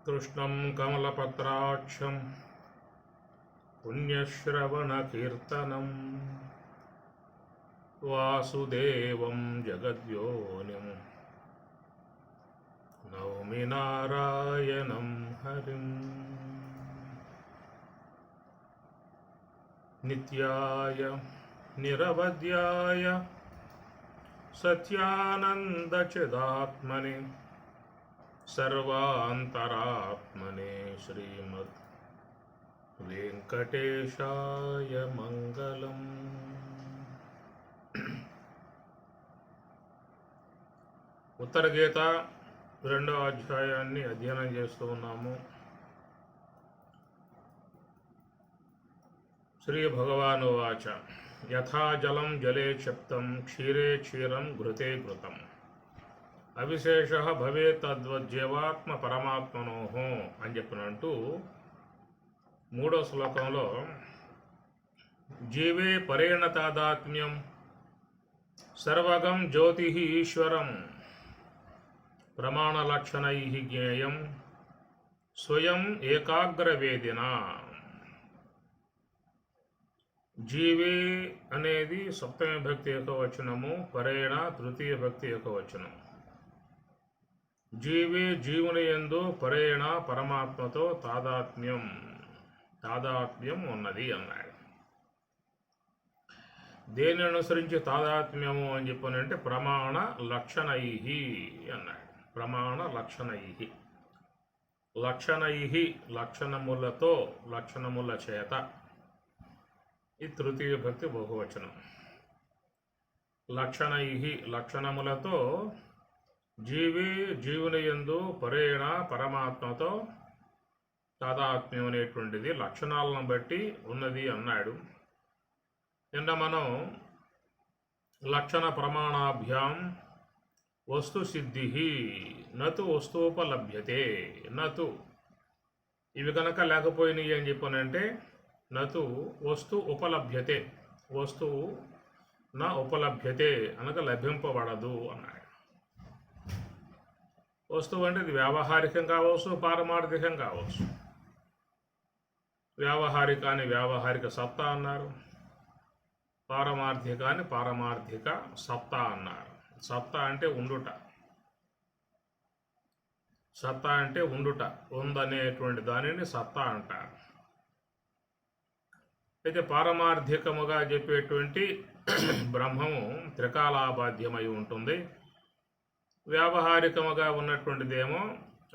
కృష్ణం కమలపత్రాక్షం పుణ్యశ్రవణకీర్తనం వాసుదేవం జగద్యోనిం నౌమి నారాయణం హరిం. నిత్యాయ నిరవధ్యాయ సత్యానందచిదాత్మనే సర్వాంతరాత్మనే శ్రీమద్ వెంకటేశాయ మంగళం. ఉత్తర గీత 2వ అధ్యాయాన్ని అధ్యయనం చేస్తూ ఉన్నాము. శ్రీ భగవాను వాచ యథా జలం జలే క్షిప్తం క్షీరే క్షీరం ఘృతే ఘృతం అవిశేష భవే తద్వజ్జీవాత్మ పరమాత్మనోహో అని చెప్పినంటూ 3వ శ్లోకంలో జీవే పరేణ తాదాత్మ్యం సర్వగం జ్యోతి ఈశ్వరం ప్రమాణలక్షణై జ్ఞేయం స్వయం ఏకాగ్రవేదిన. జీవే అనేది సప్తమి భక్తి ఏకవచనము, పరేణ తృతీయ భక్తి ఏకవచనం. జీవే జీవుని యందు పరేణ పరమాత్మతో తాదాత్మ్యం ఉన్నది అన్నాడు. దేని అనుసరించి తాదాత్మ్యము అని చెప్పనంటే ప్రమాణ లక్షణై అన్నాడు. ప్రమాణ లక్షణై లక్షణములతో, లక్షణముల చేత. ఈ తృతీయ భక్తి బహువచనం. లక్షణై లక్షణములతో జీవుని యందు పరేణ పరమాత్మతో తాదాత్మ్యం అనేటువంటిది లక్షణాలను బట్టి ఉన్నది అన్నాడు. నిన్న మనం లక్షణ ప్రమాణాభ్యాం వస్తు సిద్ధి నతు వస్తుపలభ్యతే. నతు ఇవి కనుక లేకపోయినాయి అని చెప్పనంటే నతు వస్తు ఉపలభ్యతే, వస్తువు నా ఉపలభ్యతే అనగా లభింపబడదు అన్నాడు. వస్తువు అంటే ఇది వ్యావహారికం కావచ్చు, పారమార్థికం కావచ్చు. వ్యావహారికాన్ని వ్యావహారిక సత్తా అన్నారు, పారమార్థికాన్ని పారమార్థిక సత్తా అన్నారు. సత్తా అంటే ఉండుట, సత్తా అంటే ఉండుట, ఉందనేటువంటి దానిని సత్తా అంటారు. అయితే పారమార్థికముగా చెప్పేటువంటి బ్రహ్మము త్రికాలాబాధ్యమై ఉంటుంది. వ్యావహారికముగా ఉన్నటువంటిదేమో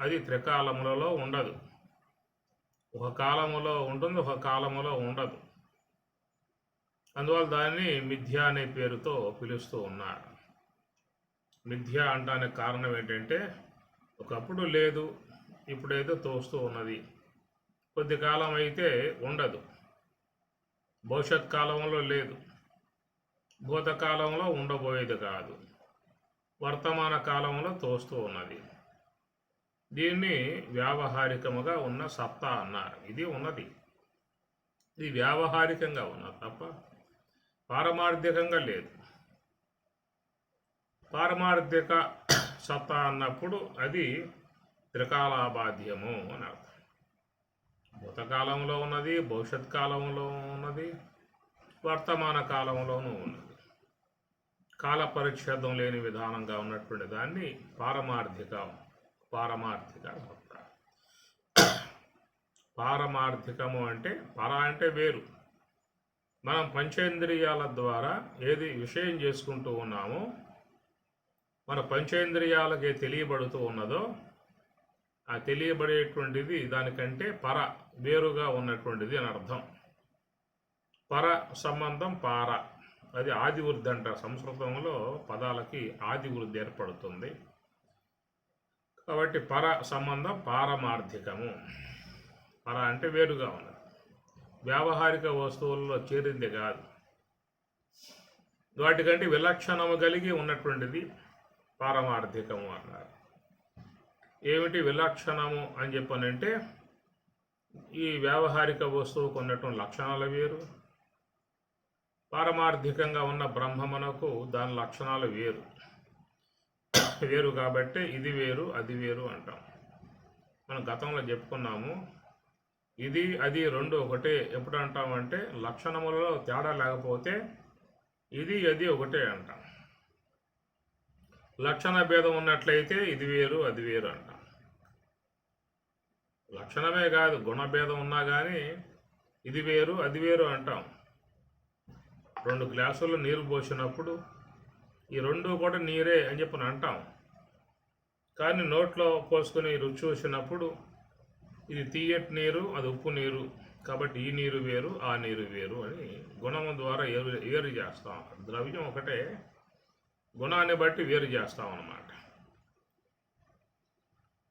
అది త్రికాలములలో ఉండదు. ఒక కాలములో ఉంటుంది, ఒక కాలములో ఉండదు. అందువల్ల దాన్ని మిథ్య అనే పేరుతో పిలుస్తూ ఉన్నారు. మిథ్య అంటానికి కారణం ఏంటంటే ఒకప్పుడు లేదు, ఇప్పుడేదో తోస్తూ ఉన్నది. కొద్ది కాలం అయితే ఉండదు, భవిష్యత్ కాలంలో లేదు, భూతకాలంలో ఉండబోయేది కాదు, వర్తమాన కాలంలో తోస్తూ ఉన్నది. దీన్ని వ్యావహారికముగా ఉన్న సత్తా అన్నారు. ఇది ఉన్నది, ఇది వ్యావహారికంగా ఉన్నది తప్ప పారమార్థికంగా లేదు. పారమార్థిక సత్తా అన్నప్పుడు అది త్రికాలాబాధ్యము అని అర్థం. భూతకాలంలో ఉన్నది, భవిష్యత్ కాలంలో ఉన్నది, వర్తమాన కాలంలోనూ ఉన్నది. కాల పరిచ్ఛేదం లేని విధానంగా ఉన్నటువంటి దాన్ని పారమార్థిక సత్తా. పారమార్థికము అంటే అంటే వేరు. మనం పంచేంద్రియాల ద్వారా ఏది విషయం చేసుకుంటూ ఉన్నామో, మన పంచేంద్రియాలకే తెలియబడుతూ ఉన్నదో ఆ తెలియబడేటువంటిది దానికంటే వేరుగా ఉన్నటువంటిది అని అర్థం. సంబంధం పార, అది ఆది వృద్ధి అంటారు. సంస్కృతంలో పదాలకి ఆది వృద్ధి ఏర్పడుతుంది. కాబట్టి సంబంధం పారమార్థికము. అంటే వేరుగా ఉన్నది, వ్యావహారిక వస్తువుల్లో చేరింది కాదు. వాటికంటే విలక్షణము కలిగి ఉన్నటువంటిది పారమార్థికము అన్నారు. ఏమిటి విలక్షణము అని చెప్పనంటే ఈ వ్యావహారిక వస్తువుకు ఉన్నటువంటి లక్షణాలు వేరు, పారమార్థికంగా ఉన్న బ్రహ్మమునకు దాని లక్షణాలు వేరు. వేరు కాబట్టి ఇది వేరు అది వేరు అంటాం. మనం గతంలో చెప్పుకున్నాము. ఇది అది రెండు ఒకటే. ఎప్పుడు అంటామంటే లక్షణములలో తేడా లేకపోతే ఇది అది ఒకటే అంటాం. లక్షణ భేదం ఉన్నట్లయితే ఇది వేరు అది వేరు అంటాం. లక్షణమే కాదు, గుణభేదం ఉన్నా కానీ ఇది వేరు అది వేరు అంటాం. 2 గ్లాసులు నీరు పోసినప్పుడు ఈ రెండు కూడా నీరే అని చెప్పి అంటాం. కానీ నోట్లో పోసుకొని రుచి చూసినప్పుడు ఇది తీయటి నీరు, అది ఉప్పు నీరు, కాబట్టి ఈ నీరు వేరు ఆ నీరు వేరు అని గుణము ద్వారా వేరు చేస్తాం. ద్రవ్యం ఒకటే, గుణాన్ని బట్టి వేరు చేస్తాం అన్నమాట.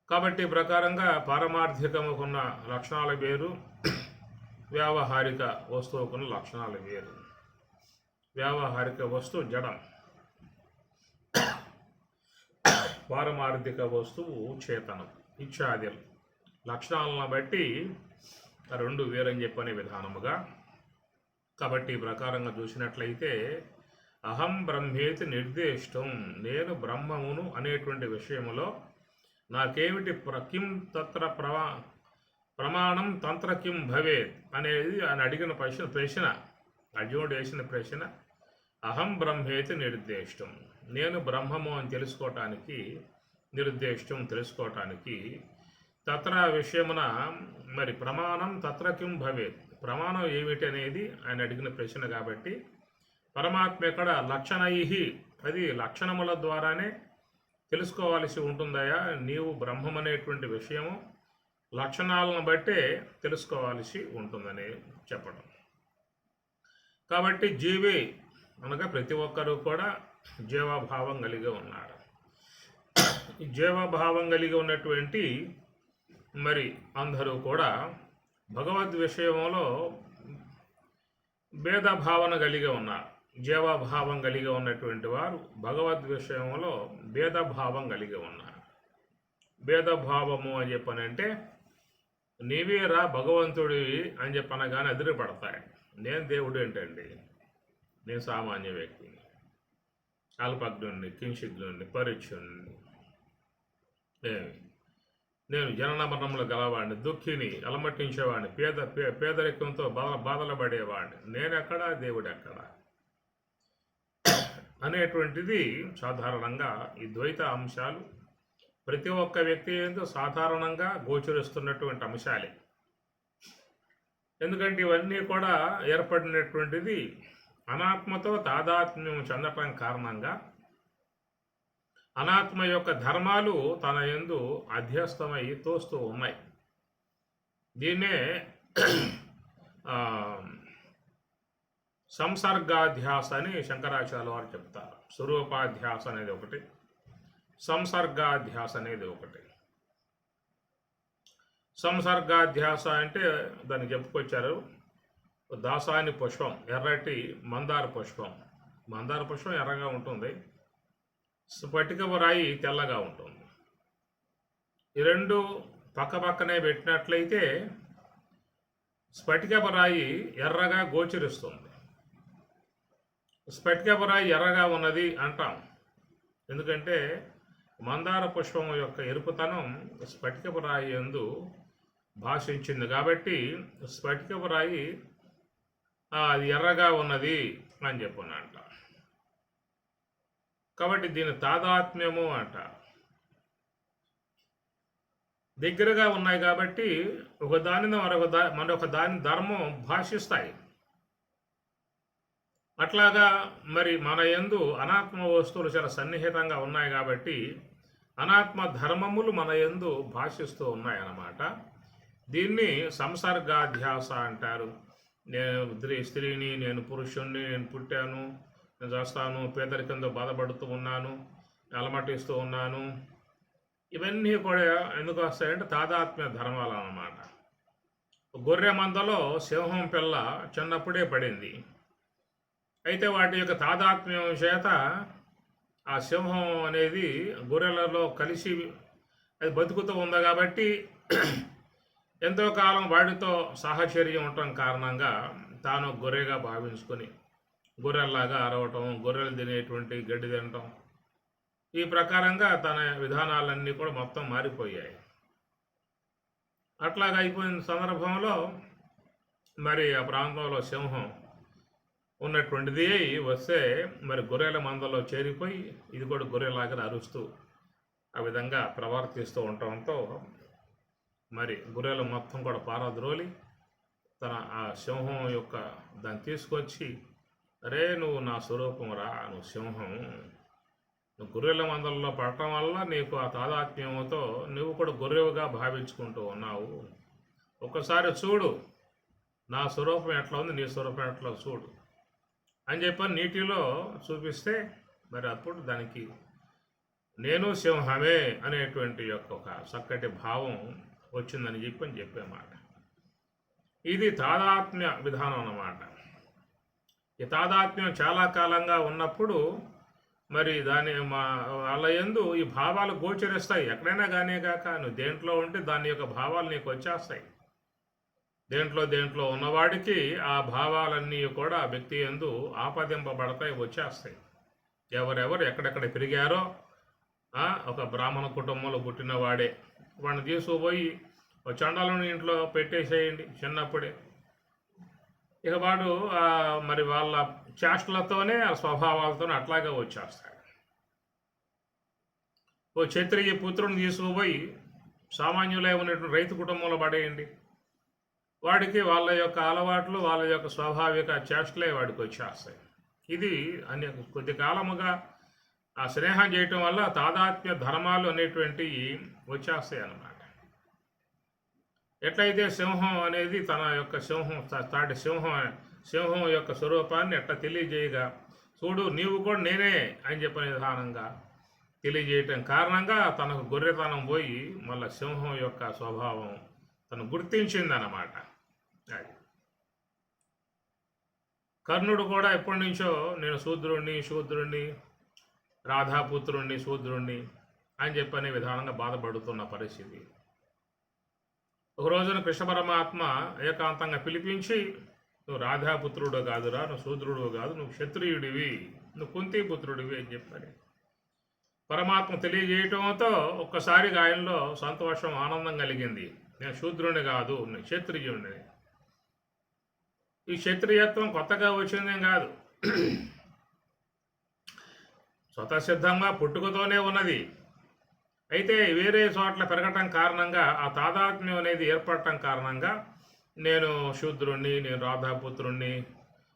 కాబట్టి ప్రకారంగా పారమార్థికముకున్న లక్షణాలు వేరు, వ్యావహారిక వస్తువుకున్న లక్షణాలు వేరు. వ్యావహారిక వస్తువు జడం, పారమార్థిక వస్తువు చేతనం, ఇత్యాదులు. లక్షణాలను బట్టి రెండు వేరని చెప్పనే విధానముగా. కాబట్టి ఈ ప్రకారంగా చూసినట్లయితే అహం బ్రహ్మేతి నిర్దేష్టం, నేను బ్రహ్మమును అనేటువంటి విషయములో నాకేమిటి కిం తత్ర ప్రమాణం తంత్ర కిం భవేత్ అనేది ఆయన అడిగిన ప్రశ్న అర్జునుడు వేసిన ప్రశ్న. అహం బ్రహ్మేతి నిర్దేష్టం, నేను బ్రహ్మము అని తెలుసుకోవటానికి, నిర్దేష్టం తెలుసుకోవటానికి, తత్ర విషయమున మరి ప్రమాణం తత్ర కిం భవేత్, ప్రమాణం ఏమిటి అనేది ఆయన అడిగిన ప్రశ్న. కాబట్టి పరమాత్మ ఇక్కడ లక్షణై, అది లక్షణముల ద్వారానే తెలుసుకోవాల్సి ఉంటుందయా, నీవు బ్రహ్మం అనేటువంటి విషయము లక్షణాలను బట్టే తెలుసుకోవాల్సి ఉంటుందని చెప్పడం. కాబట్టి జీవి అనగా ప్రతి ఒక్కరూ కూడా జీవభావం కలిగి ఉన్నారు. ఈ జీవభావం కలిగి ఉన్నటువంటి మరి అందరూ కూడా భగవద్ విషయంలో భేదభావన కలిగి ఉన్నారు. జీవభావం కలిగి ఉన్నటువంటి వారు భగవద్ విషయంలో భేదభావం కలిగి ఉన్నారు. భేదభావము అని చెప్పనంటే నీవేరా భగవంతుడివి అని చెప్పనగానే అదిరిపడతాయి. నేను దేవుడు ఏంటండి, నేను సామాన్య వ్యక్తిని, అల్పజ్ఞుడిని, కించిజ్ఞుడిని, పరీక్షుడిని, నేను జనన మరణములు గలవాడిని, దుఃఖిని, అలమట్టించేవాడిని, పేదరికంతో బాధలు పడేవాడిని, నేనెక్కడా దేవుడు ఎక్కడా అనేటువంటిది సాధారణంగా ఈ ద్వైత అంశాలు ప్రతి ఒక్క వ్యక్తి ఏందో సాధారణంగా గోచరిస్తున్నటువంటి అంశాలే. ఎందుకంటే ఇవన్నీ కూడా ఏర్పడినటువంటిది అనాత్మతో తాదాత్మ్యం చెందటం కారణంగా అనాత్మ యొక్క ధర్మాలు తన యందు అధ్యస్తమై తోస్తూ ఉన్నాయి. దీన్నే సంసర్గాధ్యాస అని శంకరాచార్యుల వారు చెప్తారు. స్వరూపాధ్యాస అనేది ఒకటి, సంసర్గాధ్యాస అనేది ఒకటి. సంసర్గాధ్యాస అంటే దాన్ని చెప్పుకొచ్చారు. దాసాని పుష్పం, ఎర్రటి మందార పుష్పం. మందార పుష్పం ఎర్రగా ఉంటుంది, స్ఫటికపు రాయి తెల్లగా ఉంటుంది. ఈ రెండు పక్కనే పెట్టినట్లయితే స్ఫటికపు రాయి ఎర్రగా గోచరిస్తుంది. స్ఫటికపు రాయి ఎర్రగా ఉన్నది అంటాం, ఎందుకంటే మందార పుష్పం యొక్క ఎరుపుతనం స్ఫటికపు రాయి యందు భాషించింది. కాబట్టి స్ఫటికపు రాయి అది ఎర్రగా ఉన్నది అని చెప్పనంట. కాబట్టి దీని తాదాత్మ్యము అంట. దగ్గరగా ఉన్నాయి కాబట్టి ఒక దానిని మరొక దాని ధర్మం భాషిస్తాయి. అట్లాగా మరి మన యందు అనాత్మ వస్తువులు చాలా సన్నిహితంగా ఉన్నాయి కాబట్టి అనాత్మ ధర్మములు మన యందు భాషిస్తూ ఉన్నాయన్నమాట. దీన్ని సంసర్గాధ్యాస అంటారు. నేను స్త్రీని, నేను పురుషుణ్ణి, నేను పుట్టాను, నేను చేస్తాను, పేదరికంతో బాధపడుతూ ఉన్నాను, అలమటిస్తూ ఉన్నాను, ఇవన్నీ కూడా ఎందుకు వస్తాయంటే తాదాత్మ్య ధర్మాలు అన్నమాట. గొర్రె మందలో సింహం పిల్ల చిన్నప్పుడే పడింది. అయితే వాటి యొక్క తాదాత్మ్యం చేత ఆ సింహం అనేది గొర్రెలలో కలిసి అది బతుకుతూ ఉంది కాబట్టి ఎంతో కాలం వాటితో సాహచర్యం ఉండటం కారణంగా తాను గొర్రెగా భావించుకొని గొర్రెల్లాగా అరవటం, గొర్రెలు తినేటువంటి గడ్డి తినటం, ఈ ప్రకారంగా తన విధానాలన్నీ కూడా మొత్తం మారిపోయాయి. అట్లాగా అయిపోయిన సందర్భంలో మరి ఆ ప్రాంతంలో సింహం ఉన్నటువంటిది వస్తే మరి గొర్రెల మందలో చేరిపోయి ఇది కూడా గొర్రెలాగా అరుస్తూ ఆ విధంగా ప్రవర్తిస్తూ ఉండటంతో మరి గొర్రెలు మొత్తం కూడా పారద్రోలి తన ఆ సింహం యొక్క దాన్ని తీసుకొచ్చి, అరే నువ్వు నా స్వరూపం రా, నువ్వు సింహం, నువ్వు గొర్రెల మందల్లో పడటం వల్ల నీకు ఆ తాదాత్మ్యంతో నువ్వు కూడా గొర్రెవుగా భావించుకుంటూ ఉన్నావు. ఒక్కసారి చూడు నా స్వరూపం ఎట్లా ఉంది, నీ స్వరూపం ఎట్లా చూడు అని చెప్పని నీటిలో చూపిస్తే మరి అప్పుడు దానికి నేను సింహమే అనేటువంటి యొక్క ఒక చక్కటి భావం వచ్చిందని చెప్పేమాట. ఇది తాదాత్మ్య విధానం అన్నమాట. ఈ తాదాత్మ్యం చాలా కాలంగా ఉన్నప్పుడు మరి దాని వాళ్ళ యందు ఈ భావాలు గోచరిస్తాయి. ఎక్కడైనా కానీ కాక నువ్వు దేంట్లో ఉంటే దాని యొక్క భావాలు నీకు వచ్చేస్తాయి. దేంట్లో ఉన్నవాడికి ఆ భావాలన్నీ కూడా వ్యక్తి యందు ఆపాదింపబడతాయి, వచ్చేస్తాయి. ఎవరెవరు ఎక్కడెక్కడ పెరిగారో ఒక బ్రాహ్మణ కుటుంబంలో పుట్టిన వాడే వాడిని తీసుకుపోయి చండాలని ఇంట్లో పెట్టేసేయండి చిన్నప్పుడే, ఇక వాడు మరి వాళ్ళ చేష్టలతోనే ఆ స్వభావాలతోనే అట్లాగే వచ్చేస్తాడు. ఓ క్షత్రియ పుత్రుని తీసుకుపోయి సామాన్యులే ఉన్నటువంటి రైతు కుటుంబంలో పడేయండి, వాడికి వాళ్ళ యొక్క అలవాట్లు వాళ్ళ యొక్క స్వాభావిక చేష్టలే వాడికి వచ్చేస్తాయి. ఇది కొద్ది కాలముగా ఆ స్నేహం చేయటం వల్ల తాదాత్మ్య ధర్మాలు అనేటువంటివి వచ్చేస్తాయి అన్నమాట. ఎట్లయితే సింహం అనేది తన యొక్క సింహం యొక్క స్వరూపాన్ని ఎట్లా తెలియజేయగా, చూడు నీవు కూడా నేనే అని చెప్పిన విధానంగా తెలియజేయటం కారణంగా తనకు గొర్రెతనం పోయి మళ్ళీ సింహం యొక్క స్వభావం తను గుర్తించిందన్నమాట. అది కర్ణుడు కూడా ఎప్పటి నుంచో నేను శూద్రుణ్ణి రాధాపుత్రుణ్ణి శూద్రుణ్ణి అని చెప్పనే విధానంగా బాధపడుతున్న పరిస్థితి. ఒక రోజున కృష్ణ పరమాత్మ ఏకాంతంగా పిలిపించి, నువ్వు రాధాపుత్రుడు కాదురా, నువ్వు శూద్రుడు కాదు, నువ్వు క్షత్రియుడివి, నువ్వు కుంతిపుత్రుడివి అని చెప్పని పరమాత్మ తెలియజేయటంతో ఒక్కసారిగా ఆయనలో సంతోషం ఆనందం కలిగింది. నేను శూద్రుని కాదు, నేను క్షత్రియుడిని. ఈ క్షత్రియత్వం కొత్తగా వచ్చిందేం కాదు, స్వతసిద్ధంగా పుట్టుకతోనే ఉన్నది. అయితే వేరే చోట్ల పెరగటం కారణంగా ఆ తాదాత్మ్యం అనేది ఏర్పడటం కారణంగా నేను శూద్రుణ్ణి, నేను రాధాపుత్రుణ్ణి,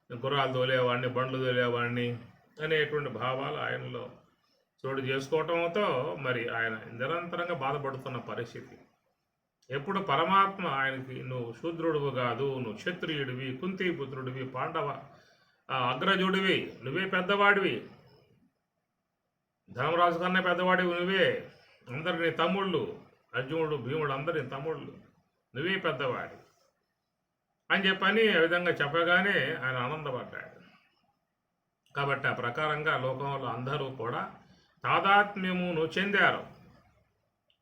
గుర్రాలు తోలేవాడిని, బండ్లు తోలేవాడిని అనేటువంటి భావాలు ఆయనలో చోటు చేసుకోవటంతో మరి ఆయన నిరంతరంగా బాధపడుతున్న పరిస్థితి. ఎప్పుడు పరమాత్మ ఆయనకి నువ్వు శూద్రుడివి కాదు, నువ్వు క్షత్రియుడివి, కుంతిపుత్రుడివి, పాండవ అగ్రజుడివి, నువ్వే పెద్దవాడివి, ధర్మరాజు కన్నా పెద్దవాడివి నువ్వే, అందరు నీ తమ్ముళ్ళు, అర్జునుడు భీముడు అందరి తమ్ముళ్ళు, నువ్వే పెద్దవాడి అని చెప్పని ఆ విధంగా చెప్పగానే ఆయన ఆనందపడ్డాడు. కాబట్టి ఆ ప్రకారంగా లోకంలో అందరూ కూడా తాదాత్మ్యమును చెందారు.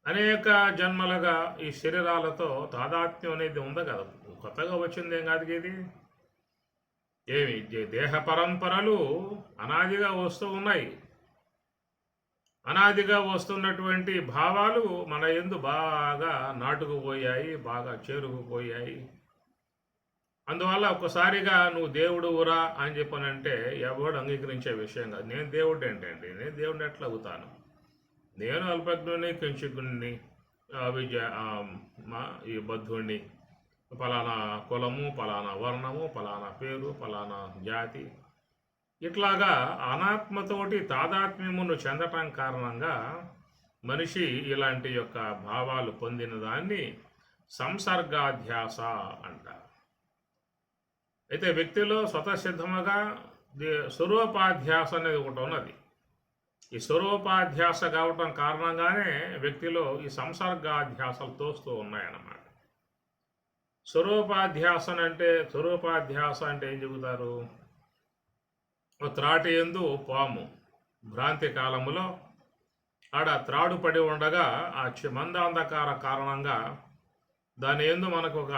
అనేక జన్మలుగా ఈ శరీరాలతో తాదాత్మ్యం అనేది ఉంది కదా, కొత్తగా వచ్చిందేం కాదు ఇది. ఏమి దేహ పరంపరలు అనాదిగా వస్తూ ఉన్నాయి. అనాదిగా వస్తున్నటువంటి భావాలు మన యందు బాగా నాటుకుపోయాయి, బాగా చేరుకుపోయాయి. అందువల్ల ఒక్కసారిగా నువ్వు దేవుడు ఊరా అని చెప్పనంటే ఎవడు అంగీకరించే విషయం కాదు. నేను దేవుడు ఏంటండి, నేను దేవుడిని ఎట్లా అవుతాను, నేను అల్పజ్ఞుని, కించికుని, ఈ బద్ధుణ్ణి, ఫలానా కులము, ఫలానా వర్ణము, ఫలానా పేరు, ఫలానా జాతి, ఇట్లాగా అనాత్మతోటి తాదాత్మ్యమును చెందటం కారణంగా మనిషి ఇలాంటి యొక్క భావాలు పొందిన దాన్ని సంసర్గాధ్యాస అంటారు. అయితే వ్యక్తిలో స్వతసిద్ధముగా స్వరూపాధ్యాస అనేది ఒకటి ఉన్నది. ఈ స్వరూపాధ్యాస కావటం కారణంగానే వ్యక్తిలో ఈ సంసర్గాధ్యాసలు తోస్తూ ఉన్నాయన్నమాట. స్వరూపాధ్యాస అంటే ఏం చెబుతారు? త్రాటి యందు పాము భ్రాంతి కాలములో ఆడ త్రాడు పడి ఉండగా ఆ మందాంధకార కారణంగా దాని యందు మనకు ఒక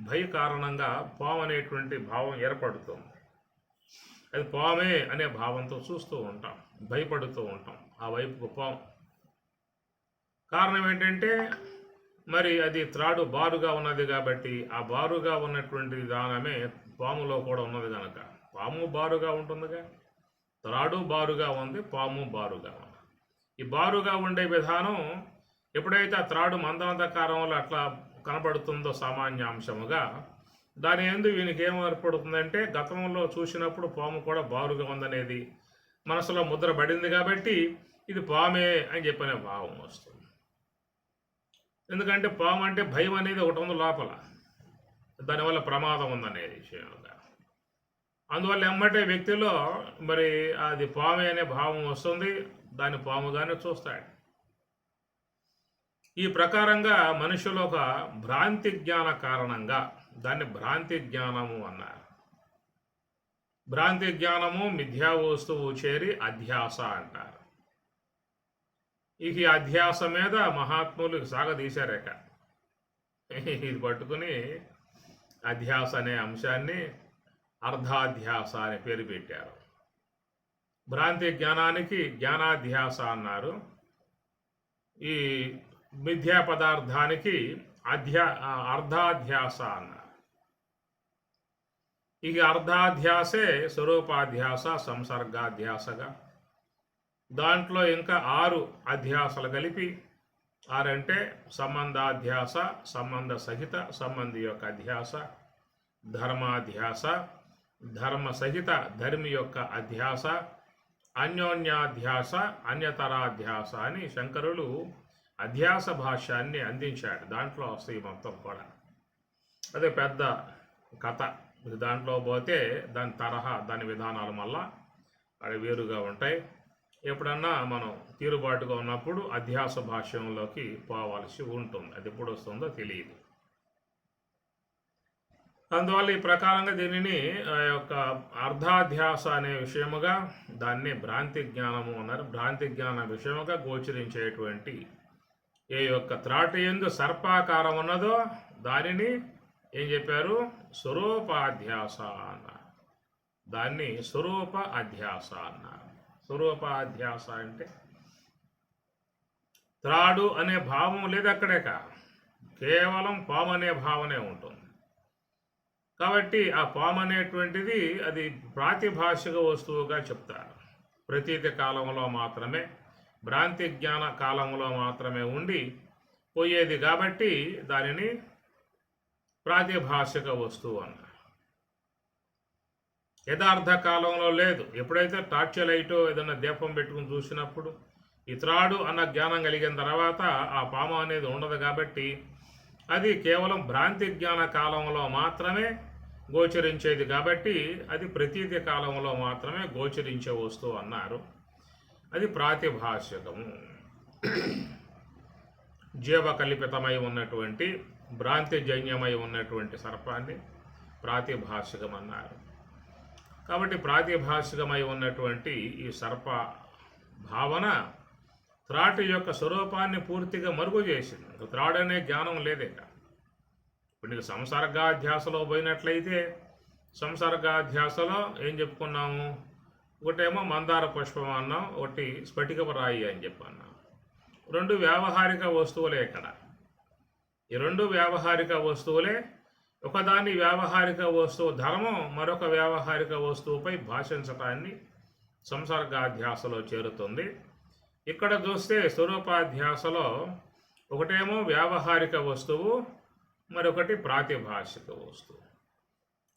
భయ కారణంగా పాము అనేటువంటి భావం ఏర్పడుతుంది. అది పామే అనే భావంతో చూస్తూ ఉంటాం, భయపడుతూ ఉంటాం ఆ వైపుకు పాము. కారణం ఏంటంటే మరి అది త్రాడు బారుగా ఉన్నది కాబట్టి ఆ బారుగా ఉన్నటువంటి విధానమే పాములో కూడా ఉన్నది కనుక పాము బారుగా ఉంటుందిగా, త్రాడు బారుగా ఉంది, పాము బారుగా ఉంది. ఈ బారుగా ఉండే విధానం ఎప్పుడైతే ఆ త్రాడు మందమందకారంలో అట్లా కనబడుతుందో సామాన్యాంశముగా, దాని యందు వీనికి ఏం ఏర్పడుతుందంటే గతంలో చూసినప్పుడు పాము కూడా బారుగా ఉందనేది మనసులో ముద్ర పడింది కాబట్టి ఇది పామే అని చెప్పనే భావం వస్తుంది. ఎందుకంటే పాము అంటే భయం అనేది ఒకటి ఉంది లోపల, దానివల్ల ప్రమాదం ఉందనేది విషయంగా. అందువల్ల ఎమ్మటే వ్యక్తిలో మరి అది పామే అనే భావం వస్తుంది, దాన్ని పాముగానే చూస్తాడు. ఈ ప్రకారంగా మనుషులు ఒక భ్రాంతి జ్ఞాన కారణంగా దాన్ని భ్రాంతి జ్ఞానము అన్నారు. భ్రాంతి జ్ఞానము మిథ్యా వస్తువు చేరి అధ్యాస అంటారు. ఈ అధ్యాస మీద మహాత్ములు సాగదీశారేక. ఇది పట్టుకుని అధ్యాస అనే అంశాన్ని అర్ధాధ్యాస అనే పేరు పెట్టారు. భ్రాంతి జ్ఞానానికి జ్ఞానాధ్యాస అన్నారు. ఈ మిథ్యా పదార్థానికి అర్ధాధ్యాస అన్నారు. ఇక అర్ధాధ్యాసే స్వరూపాధ్యాస సంసర్గాధ్యాసగా, దాంట్లో ఇంకా 6 అధ్యాసలు కలిపి, 6 అంటే సంబంధాధ్యాస, సంబంధ సహిత సంబంధి యొక్క అధ్యాస, ధర్మాధ్యాస, ధర్మ సహిత ధర్మి యొక్క అధ్యాస, అన్యోన్యాధ్యాస, అన్యతరాధ్యాస అని శంకరులు అధ్యాస భాష్యాన్ని అందించాడు. దాంట్లో వస్తాయి మొత్తం కూడా. అదే పెద్ద కథ. దాంట్లో పోతే దాని తరహా, దాని విధానాలు మళ్ళా అవి వేరుగా ఉంటాయి. ఎప్పుడన్నా మనం తీరుబాటుగా ఉన్నప్పుడు అధ్యాస భాష్యంలోకి పోవాల్సి ఉంటుంది. అది ఎప్పుడు వస్తుందో తెలియదు. అందువల్ల ఈ ప్రకారంగా దీనిని యొక్క అర్ధాధ్యాస అనే విషయముగా, దాన్ని భ్రాంతి జ్ఞానము అన్నారు. భ్రాంతి జ్ఞాన విషయముగా గోచరించేటువంటి ఏ యొక్క త్రాటి యందు సర్పాకారం ఉన్నదో దానిని ఏం చెప్పారు? స్వరూపాధ్యాస అన్నారు. దాన్ని స్వరూప అధ్యాస అన్నారు. స్వరూపాధ్యాస అంటే త్రాడు అనే భావం లేదు అక్కడే, కేవలం పాము అనే భావనే ఉంటుంది. కాబట్టి ఆ పాము అనేటువంటిది అది ప్రాతిభాషిక వస్తువుగా చెప్తారు. ప్రతీతి కాలంలో మాత్రమే, భ్రాంతి జ్ఞాన కాలంలో మాత్రమే ఉండి పోయేది కాబట్టి దానిని ప్రాతిభాషిక వస్తువు అన్నారు. యథార్థ కాలంలో లేదు. ఎప్పుడైతే టార్చ్ లైటో ఏదైనా దీపం పెట్టుకుని చూసినప్పుడు ఇతరాడు అన్న జ్ఞానం కలిగిన తర్వాత ఆ పాము అనేది ఉండదు కాబట్టి అది కేవలం భ్రాంతి జ్ఞాన కాలంలో మాత్రమే గోచరించేది కాబట్టి అది ప్రతీతి కాలంలో మాత్రమే గోచరించే వస్తువు అన్నారు. అది ప్రాతిభాషికము. జీవకల్పితమై ఉన్నటువంటి, భ్రాంతిజన్యమై ఉన్నటువంటి సర్పాన్ని ప్రాతిభాషికం అన్నారు. కాబట్టి ప్రాతిభాషికమై ఉన్నటువంటి ఈ సర్ప భావన త్రాటి యొక్క స్వరూపాన్ని పూర్తిగా మరుగు చేసింది. త్రాడనే జ్ఞానం లేదే. ఇప్పుడు నీకు సంసర్గాధ్యాసలో పోయినట్లయితే సంసర్గాధ్యాసలో ఏం చెప్పుకున్నాము? ఒకటేమో మందార పుష్పం అన్నాం, ఒకటి స్ఫటికపు రాయి అని చెప్పన్నాం. 2 వ్యావహారిక వస్తువులే ఇక్కడ. ఈ 2 వ్యావహారిక వస్తువులే. ఒకదాని వ్యావహారిక వస్తువు ధర్మం మరొక వ్యావహారిక వస్తువుపై భాషించటాన్ని సంసర్గాధ్యాసలో చేరుతుంది. ఇక్కడ చూస్తే స్వరూపాధ్యాసలో ఒకటేమో వ్యావహారిక వస్తువు, మరొకటి ప్రాతిభాషిక వస్తువు.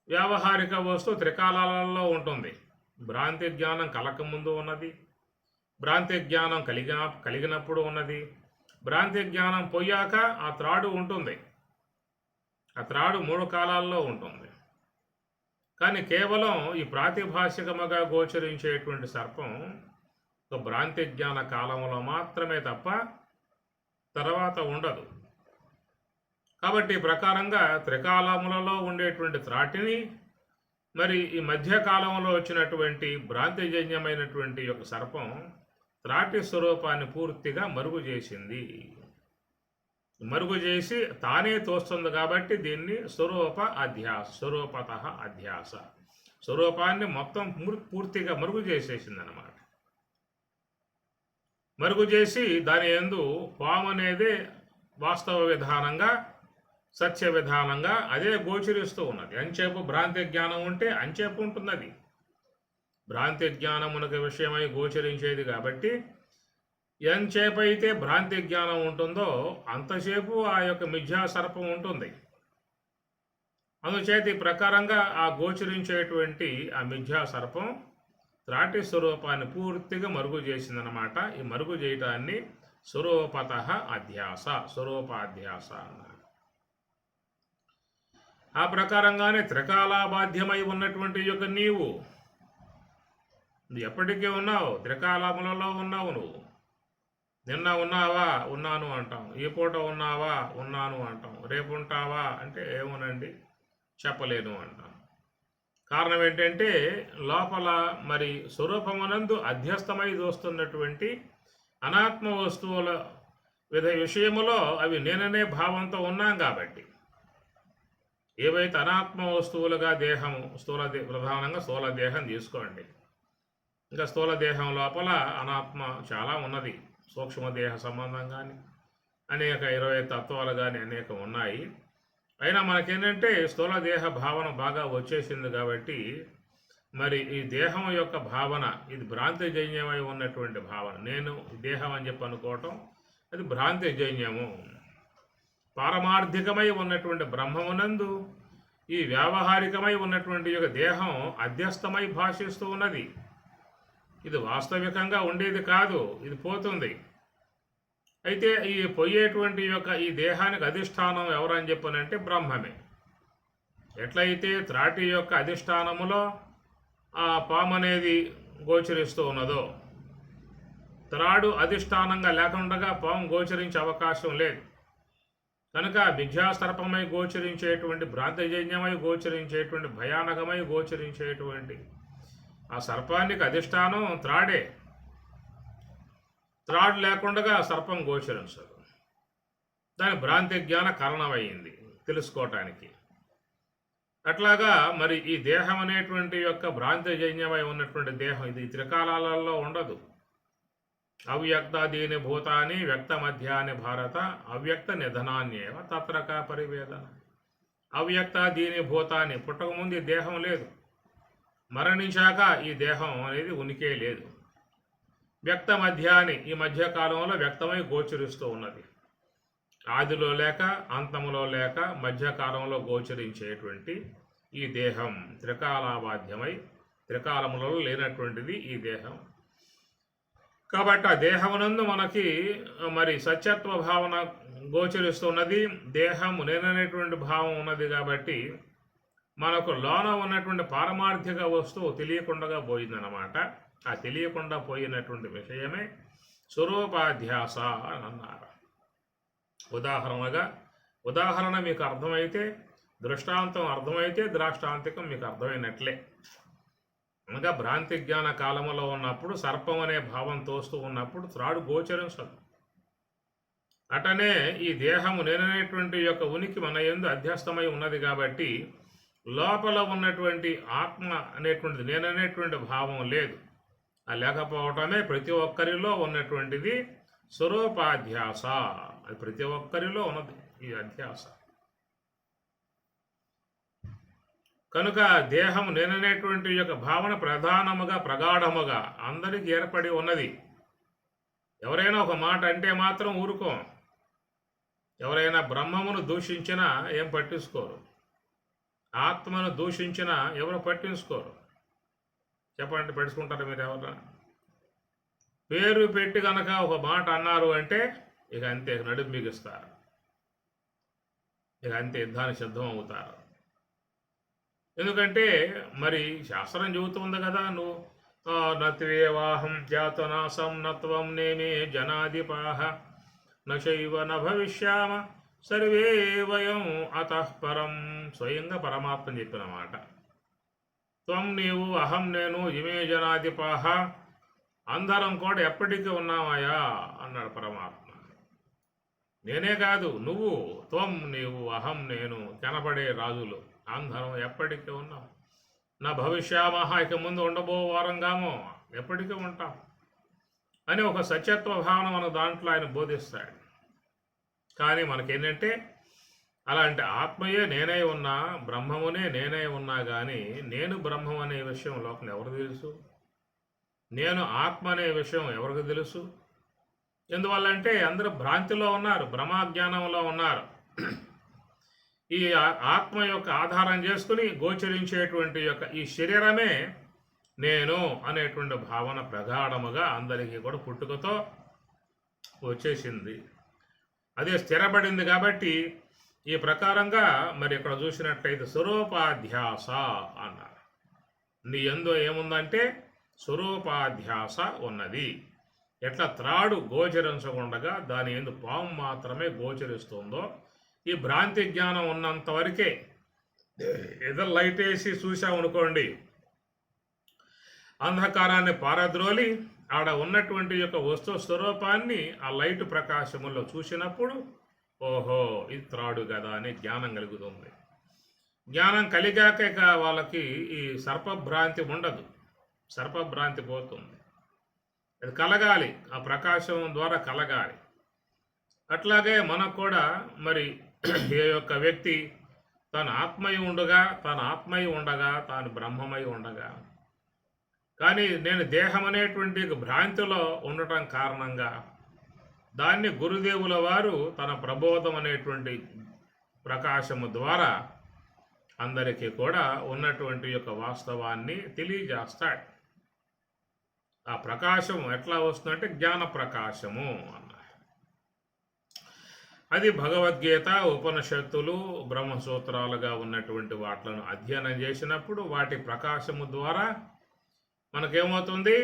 వ్యావహారిక వస్తువు త్రికాలాలలో ఉంటుంది. భ్రాంతి జ్ఞానం కలకముందు ఉన్నది, భ్రాంతి జ్ఞానం కలిగినప్పుడు ఉన్నది, భ్రాంతి జ్ఞానం పోయాక ఆ త్రాడు ఉంటుంది. ఆ త్రాడు 3 కాలాల్లో ఉంటుంది. కానీ కేవలం ఈ ప్రాతిభాషికముగా గోచరించేటువంటి సర్పం ఒక భ్రాంతి జ్ఞాన కాలంలో మాత్రమే తప్ప తర్వాత ఉండదు. కాబట్టి ఈ ప్రకారంగా త్రికాలములలో ఉండేటువంటి త్రాటిని మరి ఈ మధ్యకాలంలో వచ్చినటువంటి భ్రాంతిజన్యమైనటువంటి యొక్క సర్పం త్రాటి స్వరూపాన్ని పూర్తిగా మరుగు చేసింది. మరుగు చేసి తానే తోస్తుంది కాబట్టి దీన్ని స్వరూప అధ్యాస, స్వరూపత అధ్యాస, స్వరూపాన్ని మొత్తం పూర్తిగా మరుగు చేసేసింది అన్నమాట. మరుగు చేసి దాని యందు పాము అనేది వాస్తవ విధానంగా సత్య విధానంగా అదే గోచరిస్తూ ఉన్నది. అంచేపు భ్రాంతి జ్ఞానం ఉంటే అంచేపు ఉంటుంది అది. భ్రాంతి జ్ఞానమునకు విషయమై గోచరించేది కాబట్టి ఎంతసేపైతే భ్రాంతి జ్ఞానం ఉంటుందో అంతసేపు ఆ యొక్క మిథ్యా సర్పం ఉంటుంది. అందుచేత ఈ ప్రకారంగా ఆ గోచరించేటువంటి ఆ మిథ్యా సర్పం త్రాటి స్వరూపాన్ని పూర్తిగా మరుగు చేసిందనమాట. ఈ మరుగు చేయటాన్ని స్వరూపత అధ్యాస, స్వరూపాధ్యాస అన్నారు. ఆ ప్రకారంగానే త్రికాలాబాధ్యమై ఉన్నటువంటి యొక్క నీవు ఎప్పటికీ ఉన్నావు, త్రికాలములలో ఉన్నావు. నువ్వు నిన్న ఉన్నావా, ఉన్నాను అంటాం. ఈ పూట ఉన్నావా, ఉన్నాను అంటాం. రేపు ఉంటావా అంటే ఏమోనండి చెప్పలేను అంటాం. కారణం ఏంటంటే లోపల మరి స్వరూపమునందు అధ్యస్థమై దోస్తున్నటువంటి అనాత్మ వస్తువుల విషయములో అవి నేననే భావంతో ఉన్నాం కాబట్టి, ఏవైతే అనాత్మ వస్తువులుగా దేహము ప్రధానంగా స్థూల దేహం తీసుకోండి. ఇంకా స్థూల దేహం లోపల అనాత్మ చాలా ఉన్నది. సూక్ష్మదేహ సంబంధం కానీ అనేక 20 తత్వాలు కానీ అనేక ఉన్నాయి. అయినా మనకేంటంటే స్థూల దేహ భావన బాగా వచ్చేసింది కాబట్టి మరి ఈ దేహం యొక్క భావన ఇది భ్రాంతిజన్యమై ఉన్నటువంటి భావన. నేను దేహం అని చెప్పి అనుకోవటం అది భ్రాంతిజన్యము. పారమార్థికమై ఉన్నటువంటి బ్రహ్మమునందు ఈ వ్యావహారికమై ఉన్నటువంటి యొక్క దేహం అధ్యస్థమై భాషిస్తూ ఉన్నది. ఇది వాస్తవికంగా ఉండేది కాదు, ఇది పోతుంది. అయితే ఈ పోయేటువంటి యొక్క ఈ దేహానికి అధిష్టానం ఎవరని చెప్పనంటే బ్రహ్మమే. ఎట్లయితే త్రాటి యొక్క అధిష్టానములో ఆ పాము అనేది గోచరిస్తూ ఉన్నదో, త్రాడు అధిష్టానంగా లేకుండా పాము గోచరించే అవకాశం లేదు. కనుక మిథ్యాసర్పమై గోచరించేటువంటి భ్రాంతిజన్యమై గోచరించేటువంటి భయానకమై గోచరించేటువంటి ఆ సర్పానికి అధిష్టానం త్రాడే. త్రాడు లేకుండా సర్పం గోచరించదు. దాని భ్రాంతి జ్ఞాన కారణమైంది తెలుసుకోవటానికి. అట్లాగా మరి ఈ దేహం అనేటువంటి యొక్క భ్రాంతిజన్యమై ఉన్నటువంటి దేహం ఇది త్రికాలాలలో ఉండదు. అవ్యక్తాదీని భూతాని వ్యక్త మధ్యాని భారత అవ్యక్త నిధనాన్యేవ తత్రక పరివేదన. అవ్యక్తాదీని భూతాన్ని పుట్టకముందు ఈ దేహం లేదు, మరణించాక ఈ దేహం అనేది ఉనికే లేదు. వ్యక్త మధ్యాని ఈ మధ్యకాలంలో వ్యక్తమై గోచరిస్తూ ఉన్నది. ఆదిలో లేక అంతములో లేక మధ్యకాలంలో గోచరించేటువంటి ఈ దేహం త్రికాలాబాధ్యమై త్రికాలములలో లేనటువంటిది ఈ దేహం. కాబట్టి ఆ దేహమునందు మనకి మరి సత్యత్వ భావన గోచరిస్తున్నది. దేహం నేననేటువంటి భావం ఉన్నది కాబట్టి మనకు లోన ఉన్నటువంటి పారమార్థిక వస్తువు తెలియకుండా పోయిందన్నమాట. ఆ తెలియకుండా పోయినటువంటి విషయమే స్వరూపాధ్యాస అని అన్నారు. ఉదాహరణ మీకు అర్థమైతే, దృష్టాంతం అర్థమైతే ద్రాష్టాంతికం మీకు అర్థమైనట్లే. అనగా భ్రాంతి జ్ఞాన కాలములో ఉన్నప్పుడు సర్పం అనే భావం తోస్తూ ఉన్నప్పుడు త్రాడు గోచరించదు. అటనే ఈ దేహము నేననేటువంటి యొక్క ఉనికి మన యందు అధ్యస్థమై ఉన్నది కాబట్టి లోపల ఉన్నటువంటి ఆత్మ అనేటువంటిది నేననేటువంటి భావం లేదు. ఆ లేకపోవటమే ప్రతి ఒక్కరిలో ఉన్నటువంటిది స్వరూపాధ్యాస. అది ప్రతి ఒక్కరిలో ఉన్నది ఈ అధ్యాస. కనుక దేహం నేననేటువంటి యొక్క భావన ప్రధానముగా ప్రగాఢముగా అందరికీ ఏర్పడి ఉన్నది. ఎవరైనా ఒక మాట అంటే మాత్రం ఊరుకోం. ఎవరైనా బ్రహ్మమును దూషించినా ఏం పట్టించుకోరు, ఆత్మను దూషించినా ఎవరు పట్టించుకోరు. చెప్పండి, పట్టించుకుంటారు మీరు ఎవరైనా? పేరు పెట్టి కనుక ఒక మాట అన్నారు అంటే ఇక అంతే, నడుము బిగిస్తారు, ఇక అంతే యుద్ధానికి సిద్ధం అవుతారు. ఎందుకంటే మరి శాస్త్రం చెబుతుంది కదా, నువ్వు నత్వేవాహం జాతనాసం నత్వం నేమే జనాధిపాహ నైవ న భవిష్యామ సర్వే వయం అతఃపరం. స్వయంగా పరమాత్మ చెప్పిన మాట. త్వం నీవు, అహం నేను, ఇమే జనాధిపాహ అందరం కూడా ఎప్పటికీ ఉన్నామాయా అన్నాడు పరమాత్మ. నేనే కాదు, నువ్వు, త్వం నీవు, అహం నేను, కనపడే రాజులు అందరం ఎప్పటికీ ఉన్నాం. నా భవిష్యామహ ఇక ముందు ఉండబో వారంగామో ఎప్పటికీ ఉంటాం అని ఒక సత్యత్వ భావన మన దాంట్లో ఆయన బోధిస్తాడు. కానీ మనకేంటంటే అలాంటి ఆత్మయే నేనై ఉన్నా, బ్రహ్మమునే నేనై ఉన్నా కానీ నేను బ్రహ్మం అనే విషయం లోకం ఎవరికి తెలుసు? నేను ఆత్మ అనే విషయం ఎవరికి తెలుసు? ఎందువల్లంటే అందరూ భ్రాంతిలో ఉన్నారు, భ్రమాజ్ఞానంలో ఉన్నారు. ఈ ఆత్మ యొక్క ఆధారం చేసుకుని గోచరించేటువంటి యొక్క ఈ శరీరమే నేను అనేటువంటి భావన ప్రగాఢముగా అందరికీ కూడా పుట్టుకతో వచ్చేసింది. అదే స్థిరపడింది. కాబట్టి ఈ ప్రకారంగా మరి ఇక్కడ చూసినట్లయితే స్వరూపాధ్యాస అన్నారు. నీ యందు ఏముందంటే స్వరూపాధ్యాస ఉన్నది. ఎట్లా త్రాడు గోచరించకుండగా దాని యందు పాము మాత్రమే గోచరిస్తుందో, ఈ భ్రాంతి జ్ఞానం ఉన్నంత వరకే. ఏదో లైట్ వేసి చూసామనుకోండి, అంధకారాన్ని పారద్రోలి ఆడ ఉన్నటువంటి యొక్క వస్తు స్వరూపాన్ని ఆ లైట్ ప్రకాశములో చూసినప్పుడు ఓహో ఇది త్రాడు కదా అనే జ్ఞానం కలుగుతుంది. జ్ఞానం కలిగాక ఇక వాళ్ళకి ఈ సర్పభ్రాంతి ఉండదు, సర్పభ్రాంతి పోతుంది. అది కలగాలి, ఆ ప్రకాశం ద్వారా కలగాలి. అట్లాగే మనకు కూడా మరి ఏ యొక్క వ్యక్తి తన ఆత్మయి ఉండగా తాను బ్రహ్మమై ఉండగా, కానీ నేను దేహం అనేటువంటి భ్రాంతిలో ఉండటం కారణంగా దాన్ని గురుదేవుల వారు తన ప్రబోధం అనేటువంటి ప్రకాశము ద్వారా అందరికీ కూడా ఉన్నటువంటి యొక్క వాస్తవాన్ని తెలియజేస్తాడు. ఆ ప్రకాశం ఎట్లా వస్తుందంటే జ్ఞాన ప్రకాశము అన్నారు. అది భగవద్గీత, ఉపనిషత్తులు, బ్రహ్మసూత్రాలుగా ఉన్నటువంటి వాటిలను అధ్యయనం చేసినప్పుడు వాటి ప్రకాశము ద్వారా మనకేమవుతుంది,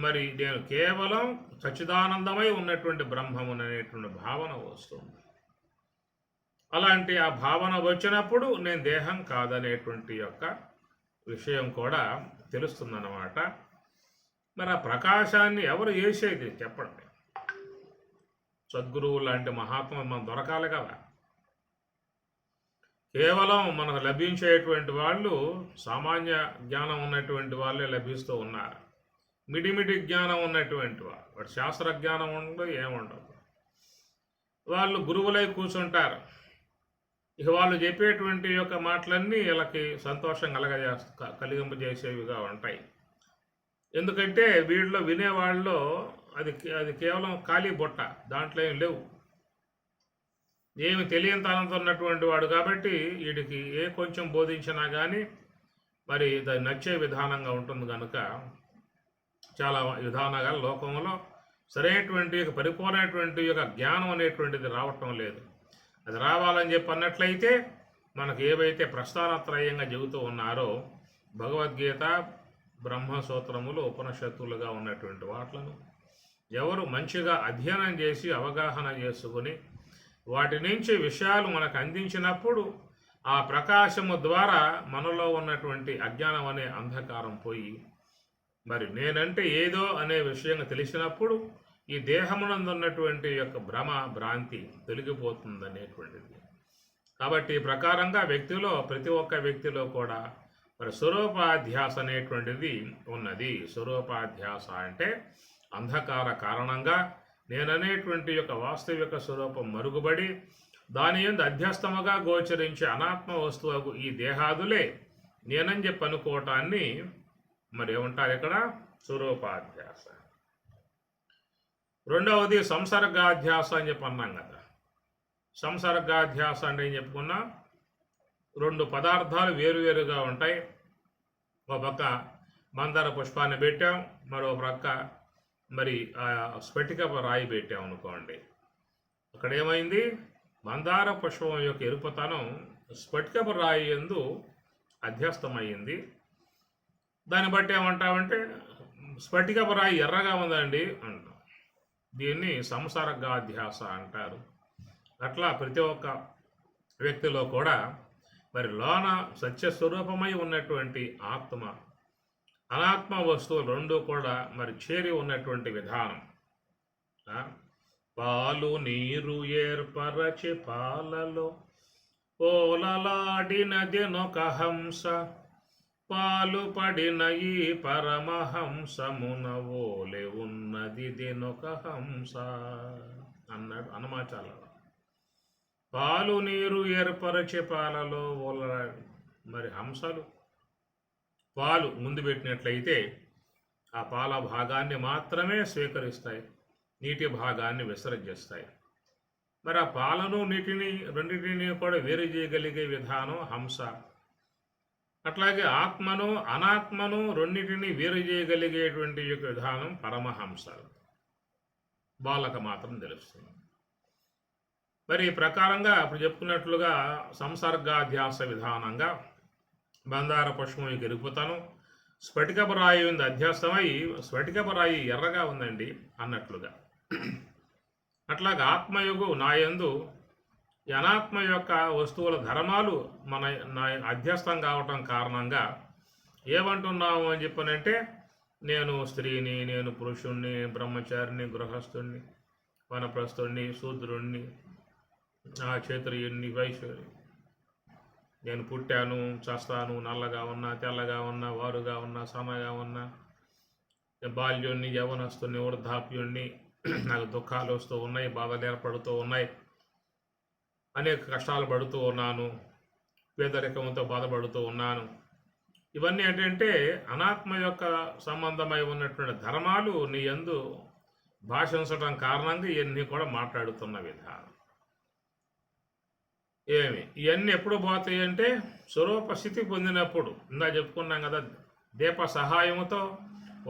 మరి నేను కేవలం సచ్చిదానందమై ఉన్నటువంటి బ్రహ్మమును అనేటువంటి భావన వస్తుంది. అలాంటి ఆ భావన వచ్చినప్పుడు నేను దేహం కాదనేటువంటి యొక్క విషయం కూడా తెలుస్తుందన్నమాట. మరి ఆ ప్రకాశాన్ని ఎవరు చేసేది చెప్పండి? సద్గురువు లాంటి మహాత్మ మనం దొరకాలి కదా. కేవలం మనకు లభించేటువంటి వాళ్ళు సామాన్య జ్ఞానం ఉన్నటువంటి వాళ్ళే లభిస్తూ ఉన్నారు. మిడిమిడి జ్ఞానం ఉన్నటువంటి వాడు శాస్త్ర జ్ఞానం ఉండదు, ఏముండదు. వాళ్ళు గురువులై కూర్చుంటారు. ఇక వాళ్ళు చెప్పేటువంటి యొక్క మాటలన్నీ వీళ్ళకి సంతోషం కలిగింపజేసేవిగా ఉంటాయి. ఎందుకంటే వీళ్ళలో వినేవాళ్ళలో అది కేవలం ఖాళీ బొట్ట, దాంట్లో ఏం లేవు. ఏమి తెలియనితనంతో ఉన్నటువంటి వాడు కాబట్టి వీడికి ఏ కొంచెం బోధించినా కానీ మరి దాన్ని నచ్చే విధానంగా ఉంటుంది. కనుక చాలా విధానాలు లోకంలో సరైనటువంటి పరిపూర్ణమైనటువంటి యొక్క జ్ఞానం అనేటువంటిది రావటం లేదు. అది రావాలని చెప్పి అన్నట్లయితే మనకు ఏవైతే ప్రస్థానత్రయంగా చెబుతూ ఉన్నారో భగవద్గీత, బ్రహ్మసూత్రములు, ఉపనిషత్తులుగా ఉన్నటువంటి వాట్లను ఎవరు మంచిగా అధ్యయనం చేసి అవగాహన చేసుకుని వాటి నుంచి విషయాలు మనకు అందించినప్పుడు ఆ ప్రకాశము ద్వారా మనలో ఉన్నటువంటి అజ్ఞానం అనే అంధకారం పోయి మరి నేనంటే ఏదో అనే విషయం తెలిసినప్పుడు ఈ దేహమునందు ఉన్నటువంటి యొక్క భ్రాంతి తొలగిపోతుంది అనేటువంటిది. కాబట్టి ఈ ప్రకారంగా ప్రతి ఒక్క వ్యక్తిలో కూడా మరి స్వరూపాధ్యాస అనేటువంటిది ఉన్నది. స్వరూపాధ్యాస అంటే అంధకార కారణంగా నేననేటువంటి యొక్క వాస్తవిక స్వరూపం మరుగుబడి దాని యందు అధ్యస్తముగా గోచరించే అనాత్మ వస్తువుకు ఈ దేహాదులే నేనని చెప్పి అనుకోవటాన్ని మరి ఏమంటారు ఇక్కడ? స్వరూపాధ్యాస. రెండవది సంసర్గాధ్యాస అని చెప్పి అన్నాం కదా. సంసర్గాధ్యాస అంటే ఏం చెప్పుకున్నా, రెండు పదార్థాలు వేరువేరుగా ఉంటాయి. ఒక పక్క మందార పుష్పాన్ని పెట్టాం, మరో ప్రక్క మరి స్ఫటికపు రాయి పెట్టాం అనుకోండి. అక్కడ ఏమైంది? మందార పుష్పం యొక్క ఎరుపుతనం స్ఫటికపు రాయి యందు అధ్యస్తమైంది. దాన్ని బట్టి ఏమంటామంటే స్ఫటికపు రాయి ఎర్రగా ఉందండి అంటాం. దీన్ని సంసర్గాధ్యాస అంటారు. అట్లా ప్రతి ఒక్క వ్యక్తిలో కూడా మరి లోన సత్యస్వరూపమై ఉన్నటువంటి ఆత్మ, అనాత్మ వస్తువులు రెండు కూడా మరి చేరి ఉన్నటువంటి విధానం. పాలు నీరు ఏర్పరచి పాలలో ఓలలాడినదెనొక హంస, పాలు పడిన ఈ పరమహంసమున ఓలే ఉన్నది దెనొక హంస అన్నాడు హనుమాచార్యులు. పాలు నీరు ఏర్పరచే పాలలో ఓలలాడు. మరి హంసలు పాలు ముందు పెట్టినట్లయితే ఆ పాల భాగాన్ని మాత్రమే స్వీకరిస్తాయి, నీటి భాగాన్ని విసర్జిస్తాయి. మరి ఆ పాలను నీటిని రెండింటిని కూడా వేరు చేయగలిగే విధానం హంస. అట్లాగే ఆత్మను అనాత్మను రెండింటిని వేరు చేయగలిగేటువంటి యొక్క విధానం పరమహంస. వాళ్ళకు మాత్రం తెలుస్తుంది. మరి ఈ ప్రకారంగా ఇప్పుడు చెప్పుకున్నట్లుగా సంసర్గాధ్యాస విధానంగా బందార పుష్పం గెలుపుతాను, స్ఫటికపు రాయి ఉంది అధ్యాసమై, స్ఫటికపు రాయి ఎర్రగా ఉందండి అన్నట్లుగా. అట్లాగా ఆత్మయుగు నాయందు ఈ అనాత్మ యొక్క వస్తువుల ధర్మాలు నా అధ్యస్థం కావటం కారణంగా ఏమంటున్నాము అని చెప్పనంటే, నేను స్త్రీని, నేను పురుషుణ్ణి, బ్రహ్మచారిని, గృహస్థుణ్ణి, వనప్రస్థుణ్ణి, శూద్రుణ్ణి, క్షత్రియుణ్ణి, వైశ్యుని, నేను పుట్టాను, చేస్తాను, నల్లగా ఉన్నా, తెల్లగా ఉన్నా, వారుగా ఉన్నా, సన్నగా ఉన్నా, బాల్యుణ్ణి, యవనస్తుని, వృద్ధాప్యుణ్ణి, నాకు దుఃఖాలు వస్తూ ఉన్నాయి, బాధలు ఏర్పడుతూ ఉన్నాయి, అనేక కష్టాలు పడుతూ ఉన్నాను, పేదరికంతో బాధపడుతూ ఉన్నాను. ఇవన్నీ ఏంటంటే అనాత్మ యొక్క సంబంధమై ఉన్నటువంటి ధర్మాలు నీ యందు భాషించడం కారణంగా ఇవన్నీ కూడా మాట్లాడుతున్న విధానం. ఇవన్నీ ఎప్పుడు పోతాయి అంటే స్వరూప స్థితి పొందినప్పుడు. ఇందా చెప్పుకున్నాం కదా, దీప సహాయంతో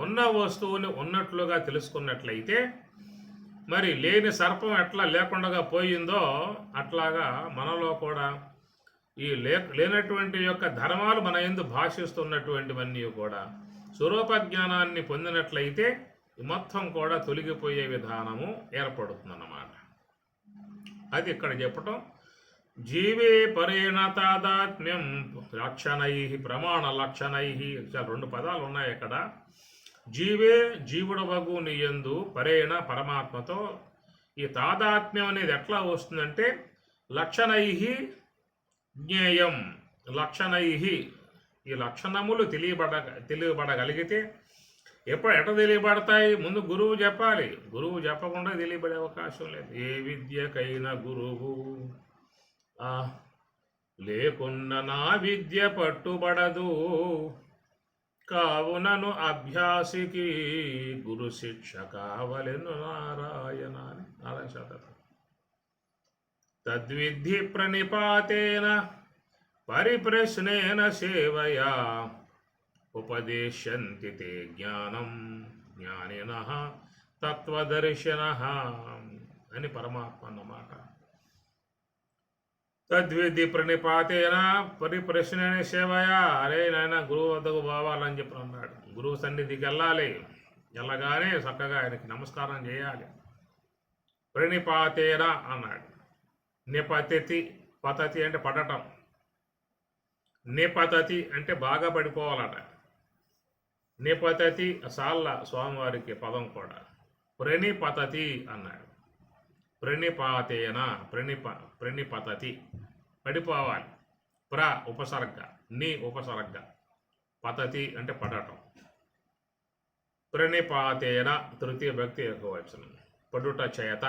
ఉన్న వస్తువుని ఉన్నట్లుగా తెలుసుకున్నట్లయితే మరి లేని సర్పం ఎట్లా లేకుండా పోయిందో అట్లాగా మనలో కూడా ఈ లేనటువంటి యొక్క ధర్మాలు మన యందు భాషిస్తున్నటువంటివన్నీ కూడా స్వరూప జ్ఞానాన్ని పొందినట్లయితే మొత్తం కూడా తొలగిపోయే విధానము ఏర్పడుతుందన్నమాట. అది ఇక్కడ చెప్పటం. జీవే పరేణ తాదాత్మ్యం లక్షణై ప్రమాణ లక్షణై. రెండు పదాలు ఉన్నాయి ఇక్కడ. జీవే జీవుడవగు నీయందు, పరేణ పరమాత్మతో ఈ తాదాత్మ్యం అనేది ఎట్లా వస్తుందంటే లక్షణై జ్ఞేయం. లక్షణై ఈ లక్షణములు తెలియబడగలిగితే ఎట తెలియబడతాయి? ముందు గురువు చెప్పాలి. గురువు చెప్పకుండా తెలియబడే అవకాశం లేదు. ఏ విద్యకైనా గురువు లేకున్న నా విద్య పట్టుబడదు, కావునను అభ్యాసికి గురు శిక్ష కావలెను నారాయణ అని నారాయణ శతకం. తద్విద్ధి ప్రణిపాతేన పరిప్రశ్నేన సేవయా ఉపదేశంతి తే జ్ఞానం జ్ఞానినః తత్వదర్శినః అని పరమాత్మ అన్నమాట. తద్విధి ప్రణిపాతేన పరిప్రశ్న సేవయా. అరే నాయన గురువు వద్దకు పోవాలని చెప్పి అన్నాడు. గురువు సన్నిధికి వెళ్ళాలి. వెళ్ళగానే చక్కగా ఆయనకి నమస్కారం చేయాలి. ప్రణిపాతేన అన్నాడు. నిపతతి, పతతి అంటే పడటం, నిపతతి అంటే బాగా పడిపోవాలట. నిపతతి సాల్ల స్వామివారికి పదం కూడా. ప్రణిపతతి అన్నాడు. ప్రణిపాతేన ప్రణిపతతి పడిపోవాలి. ప్ర ఉపసర్గ, ని ఉపసర్గ, పతతి అంటే పడటం. ప్రణిపాతేన తృతీయ భక్తి ఏకవచనం, పడుట చేత.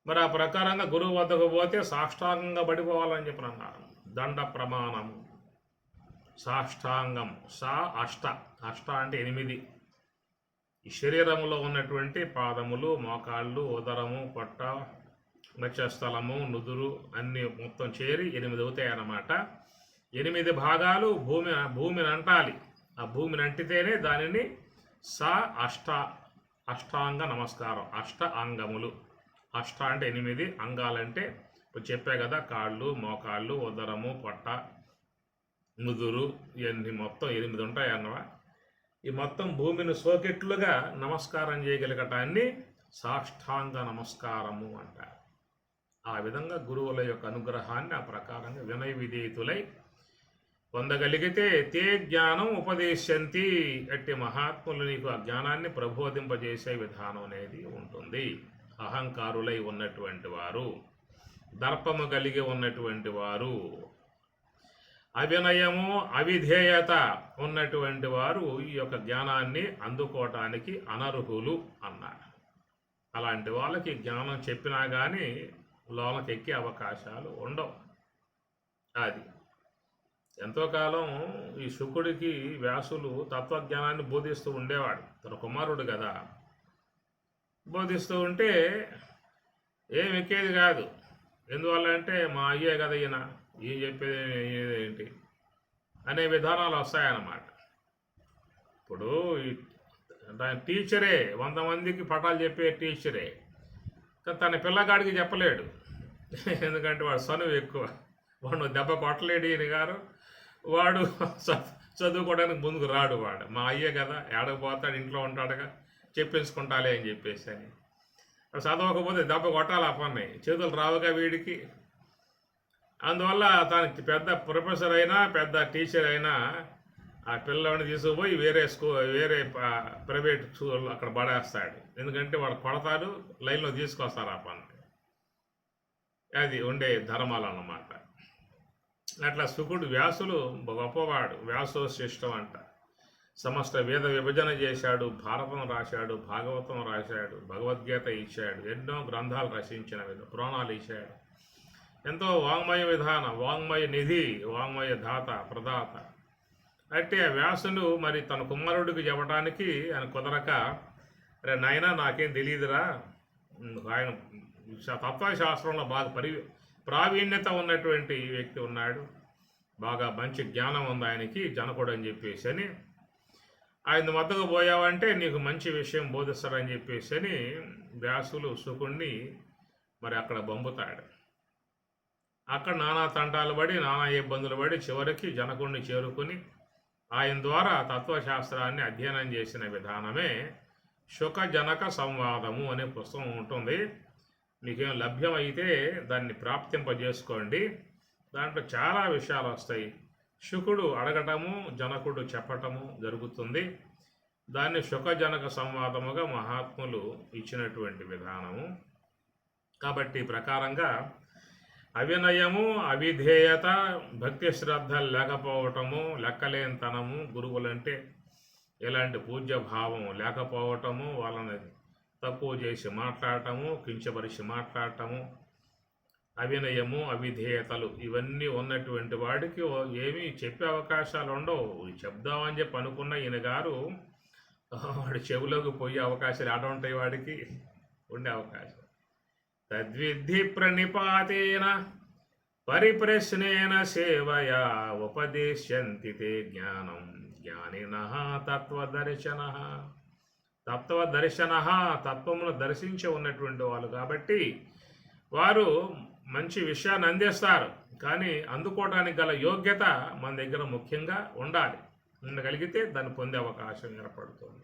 మరి ఆ ప్రకారంగా గురువు వద్దకు పోతే సాష్టాంగంగా పడిపోవాలని చెప్పి అన్నారు. దండ ప్రమాణం సాష్టాంగం. అష్ట అంటే 8. ఈ శరీరంలో ఉన్నటువంటి పాదములు, మోకాళ్ళు, ఉదరము, పొట్ట, మత్స్యస్థలము, నుదురు అన్నీ మొత్తం చేరి 8 అవుతాయి అన్నమాట. 8 భాగాలు భూమిని అంటాలి. ఆ భూమిని అంటితేనే దానిని అష్టాంగ నమస్కారం. అష్ట అంగములు. అష్ట అంటే 8, అంగాలంటే ఇప్పుడు చెప్పే కదా, కాళ్ళు, మోకాళ్ళు, ఉదరము, పొట్ట, నుదురు, ఇవన్నీ మొత్తం 8 ఉంటాయి అన్నవా. ఈ మొత్తం భూమిని సోకెట్లుగా నమస్కారం చేయగలగటాన్ని సాష్టాంగ నమస్కారము అంటారు. ఆ విధంగా గురువుల యొక్క అనుగ్రహాన్ని ఆ ప్రకారంగా వినయ విధేయుతులై పొందగలిగితే తే జ్ఞానం ఉపదేశంతి. అట్టి మహాత్ములు నీకు ఆ జ్ఞానాన్ని ప్రబోధింపజేసే విధానం అనేది ఉంటుంది. అహంకారులై ఉన్నటువంటి వారు, దర్పము కలిగి ఉన్నటువంటి వారు, అవినయము అవిధేయత ఉన్నటువంటి వారు ఈ యొక్క జ్ఞానాన్ని అందుకోవటానికి అనర్హులు అన్నారు. అలాంటి వాళ్ళకి జ్ఞానం చెప్పినా కానీ లోనకి ఎక్కే అవకాశాలు ఉండవు. అది ఎంతో కాలం ఈ శుకుడికి వ్యాసులు తత్వజ్ఞానాన్ని బోధిస్తూ ఉండేవాడు. తన కుమారుడు కదా, బోధిస్తూ ఉంటే ఏం ఎక్కేది కాదు. ఎందువల్ల అంటే మా అయ్యే కదా ఈయన, ఏం చెప్పేది ఏంటి అనే విధానాలు వస్తాయన్నమాట. ఇప్పుడు టీచరే 100 మందికి పటాలు చెప్పే టీచరే, కానీ తన పిల్లగాడికి చెప్పలేడు. ఎందుకంటే వాడు చనువు ఎక్కువ, వాడు దెబ్బ కొట్టలేడు ఈయన గారు, వాడు చదువుకోవడానికి ముందుకు రాడు. వాడు మా అయ్యే కదా, ఏడకపోతాడు, ఇంట్లో ఉంటాడుగా, చెప్పించుకుంటాలే అని చెప్పేసి అని. చదవకపోతే దెబ్బ కొట్టాలి, ఆ పని చేతులు రావుగా వీడికి. అందువల్ల తనకి పెద్ద ప్రొఫెసర్ అయినా పెద్ద టీచర్ అయినా ఆ పిల్లవాడిని తీసుకుపోయి వేరే ప్రైవేట్ స్కూల్ అక్కడ పడేస్తాడు. ఎందుకంటే వాడు కొడతాడు, లైన్లో తీసుకొస్తారు ఆ పని. అది ఉండే ధర్మాలు అన్నమాట. అట్లా శుకుడు వ్యాసులు గొప్పవాడు, వ్యాసోశిష్టం అంట. సమస్త వేద విభజన చేశాడు, భారతం రాశాడు, భాగవతం రాశాడు, భగవద్గీత ఇచ్చాడు, ఎన్నో గ్రంథాలు రచించిన పురాణాలు ఇచ్చాడు. ఎంతో వాంగ్మయ విధానం, వాంగ్మయ నిధి, వాంగ్మయ దాత ప్రదాత. అంటే ఆ వ్యాసులు మరి తన కుమారుడికి చెప్పడానికి ఆయన కుదరక, అరే నాయనా నాకేం తెలియదురా, ఆయన తత్వశాస్త్రంలో బాగా ప్రావీణ్యత ఉన్నటువంటి వ్యక్తి ఉన్నాడు, బాగా మంచి జ్ఞానం ఉంది ఆయనకి, జనకుడు అని చెప్పేసి అని, ఆయన వద్దకు పోయావంటే నీకు మంచి విషయం బోధిస్తాడని చెప్పేసి అని వ్యాసులు శుకుణ్ణి మరి అక్కడ పంపుతాడు. అక్కడ నానా తంటాలు పడి, నానా ఇబ్బందులు పడి చివరికి జనకుడిని చేరుకుని ఆయన ద్వారా తత్వశాస్త్రాన్ని అధ్యయనం చేసిన విధానమే శుక జనక సంవాదము అనే పుస్తకం ఉంటుంది. మీకేం లభ్యమైతే దాన్ని ప్రాప్తింపజేసుకోండి. దాంట్లో చాలా విషయాలు వస్తాయి. శుకుడు అడగటము, జనకుడు చెప్పటము జరుగుతుంది. దాన్ని శుకజనక సంవాదముగా మహాత్ములు ఇచ్చినటువంటి విధానము. కాబట్టి ప్రకారంగా అవినయము, అవిధేయత, భక్తి శ్రద్ధలు లేకపోవటము, లెక్కలేనితనము, గురువులంటే ఎలాంటి పూజ్య భావం లేకపోవటము, వాళ్ళని తక్కువ చేసి మాట్లాడటము, కించపరిచి మాట్లాడటము, అవినయము, అవిధేయతలు ఇవన్నీ ఉన్నటువంటి వాడికి ఏమీ చెప్పే అవకాశాలు ఉండవు. చెప్దామని చెప్పి అనుకున్న ఈయన గారు వాడి చెవులోకి పోయే అవకాశాలు ఆడ ఉంటాయి, వాడికి ఉండే అవకాశం. తద్విద్ధి ప్రణిపాతేన పరిప్రశ్నేన సేవయా ఉపదేశ్యంతి తే జ్ఞానం జ్ఞానినః తత్వదర్శనః. తత్వమును దర్శించి ఉన్నటువంటి వాళ్ళు కాబట్టి వారు మంచి విషయాన్ని అందిస్తారు. కానీ అందుకోవడానికి గల యోగ్యత మన దగ్గర ముఖ్యంగా ఉండాలి. ఉండగలిగితే దాన్ని పొందే అవకాశం ఏర్పడుతుంది.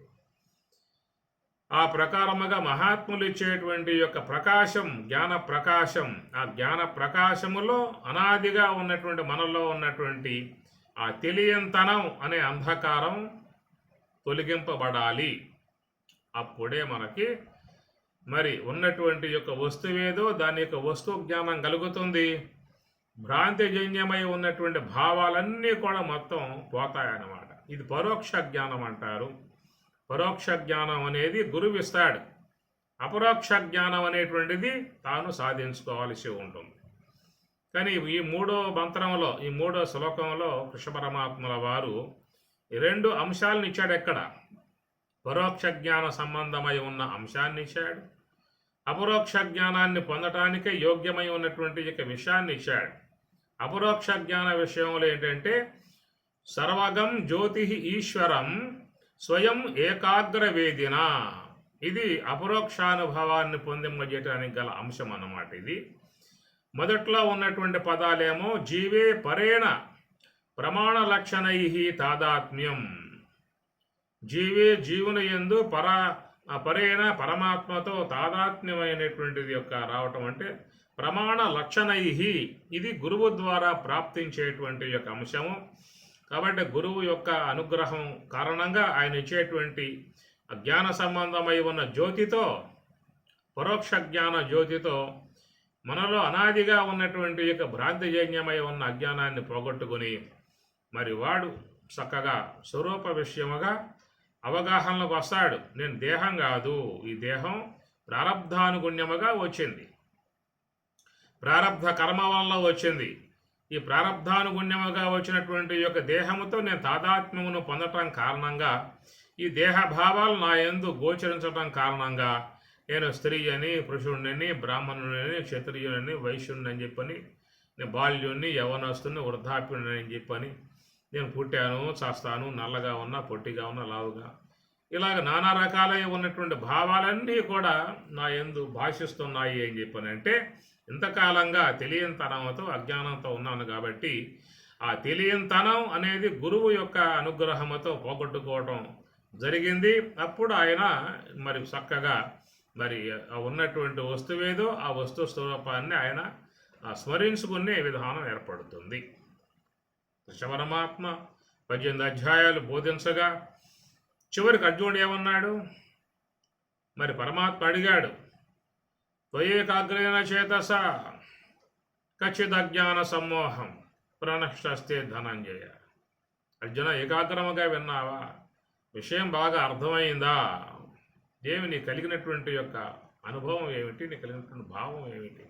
ఆ ప్రకారముగా మహాత్ములు ఇచ్చేటువంటి యొక్క ప్రకాశం, జ్ఞాన ప్రకాశం, ఆ జ్ఞాన ప్రకాశములో అనాదిగా ఉన్నటువంటి మనలో ఉన్నటువంటి ఆ తెలియంతనం అనే అంధకారం తొలగింపబడాలి. అప్పుడే మనకి మరి ఉన్నటువంటి యొక్క వస్తువేదో దాని యొక్క వస్తువు జ్ఞానం కలుగుతుంది. భ్రాంతిజన్యమై ఉన్నటువంటి భావాలన్నీ కూడా మొత్తం పోతాయన్నమాట. ఇది పరోక్ష జ్ఞానం అంటారు. పరోక్ష జ్ఞానం అనేది గురువు ఇస్తాడు. అపరోక్ష జ్ఞానం అనేటువంటిది తాను సాధించుకోవాల్సి ఉంటుంది. కానీ ఈ మూడో మంత్రంలో, ఈ మూడో శ్లోకంలో కృష్ణ పరమాత్మల వారు ఈ రెండు అంశాలను ఇచ్చాడు. ఎక్కడ పరోక్ష జ్ఞాన సంబంధమై ఉన్న అంశాన్ని ఇచ్చాడు, అపరోక్ష జ్ఞానాన్ని పొందటానికే యోగ్యమై ఉన్నటువంటి యొక్క విషయాన్ని ఇచ్చాడు. అపరోక్ష జ్ఞాన విషయంలో ఏంటంటే సర్వగం జ్యోతి ఈశ్వరం స్వయం ఏకాగ్ర వేదిన. ఇది అపరోక్షానుభవాన్ని పొందింపజేయడానికి గల అంశం అన్నమాట. ఇది మొదట్లో ఉన్నటువంటి పదాలేమో జీవే పరేణ ప్రమాణ లక్షణై తాదాత్మ్యం. జీవే జీవుని యందు పరేణ పరమాత్మతో తాదాత్మ్యమైనటువంటిది యొక్క రావటం అంటే ప్రమాణ లక్షణై. ఇది గురువు ద్వారా ప్రాప్తించేటువంటి యొక్క అంశము. కాబట్టి గురువు యొక్క అనుగ్రహం కారణంగా ఆయన ఇచ్చేటువంటి జ్ఞాన సంబంధమై ఉన్న జ్యోతితో, పరోక్ష జ్ఞాన జ్యోతితో మనలో అనాదిగా ఉన్నటువంటి యొక్క భ్రాంతిజన్యమై ఉన్న అజ్ఞానాన్ని పోగొట్టుకుని మరి వాడు చక్కగా స్వరూప విషయముగా అవగాహనలోకి వస్తాడు. నేను దేహం కాదు, ఈ దేహం ప్రారబ్ధానుగుణ్యముగా వచ్చింది. ప్రారబ్ధ కర్మ వల్ల వచ్చింది. ఈ ప్రారబ్ధానుగుణ్యముగా వచ్చినటువంటి యొక్క దేహముతో నేను తాదాత్మ్యమును పొందటం కారణంగా, ఈ దేహభావాలు నా యందు గోచరించటం కారణంగా నేను స్త్రీ అని, పురుషుడిని, బ్రాహ్మణుడిని, క్షత్రియుని, వైశ్యుడిని అని చెప్పని, నేను బాల్యుడిని, యవనస్తుని, వృద్ధాప్యుడిని అని చెప్పని, నేను పుట్టాను, చేస్తాను, నల్లగా ఉన్నా, పొట్టిగా ఉన్నా, లావుగా, ఇలాగ నానా రకాలై ఉన్నటువంటి భావాలన్నీ కూడా నా యందు భాషిస్తున్నాయి అని చెప్పని. అంటే ఇంతకాలంగా తెలియనితనంతో అజ్ఞానంతో ఉన్నాను కాబట్టి ఆ తెలియనితనం అనేది గురువు యొక్క అనుగ్రహంతో పోగొట్టుకోవటం జరిగింది. అప్పుడు ఆయన మరి చక్కగా మరి ఉన్నటువంటి వస్తువేదో ఆ వస్తు స్వరూపాన్ని ఆయన స్మరించుకునే విధానం ఏర్పడుతుంది. కృష్ణ పరమాత్మ 18 అధ్యాయాలు బోధించగా చివరికి అర్జునుడు ఏమన్నాడు? మరి పరమాత్మ అడిగాడు, త్వయేకాగ్రేణ చేతస కచ్చిదజ్ఞాన సమ్మోహం ప్రణష్టస్తే ధనంజయ. అర్జున, ఏకాగ్రముగా విన్నావా? విషయం బాగా అర్థమైందా? ఏమి నీ కలిగినటువంటి యొక్క అనుభవం ఏమిటి? నీ కలిగినటువంటి భావం ఏమిటి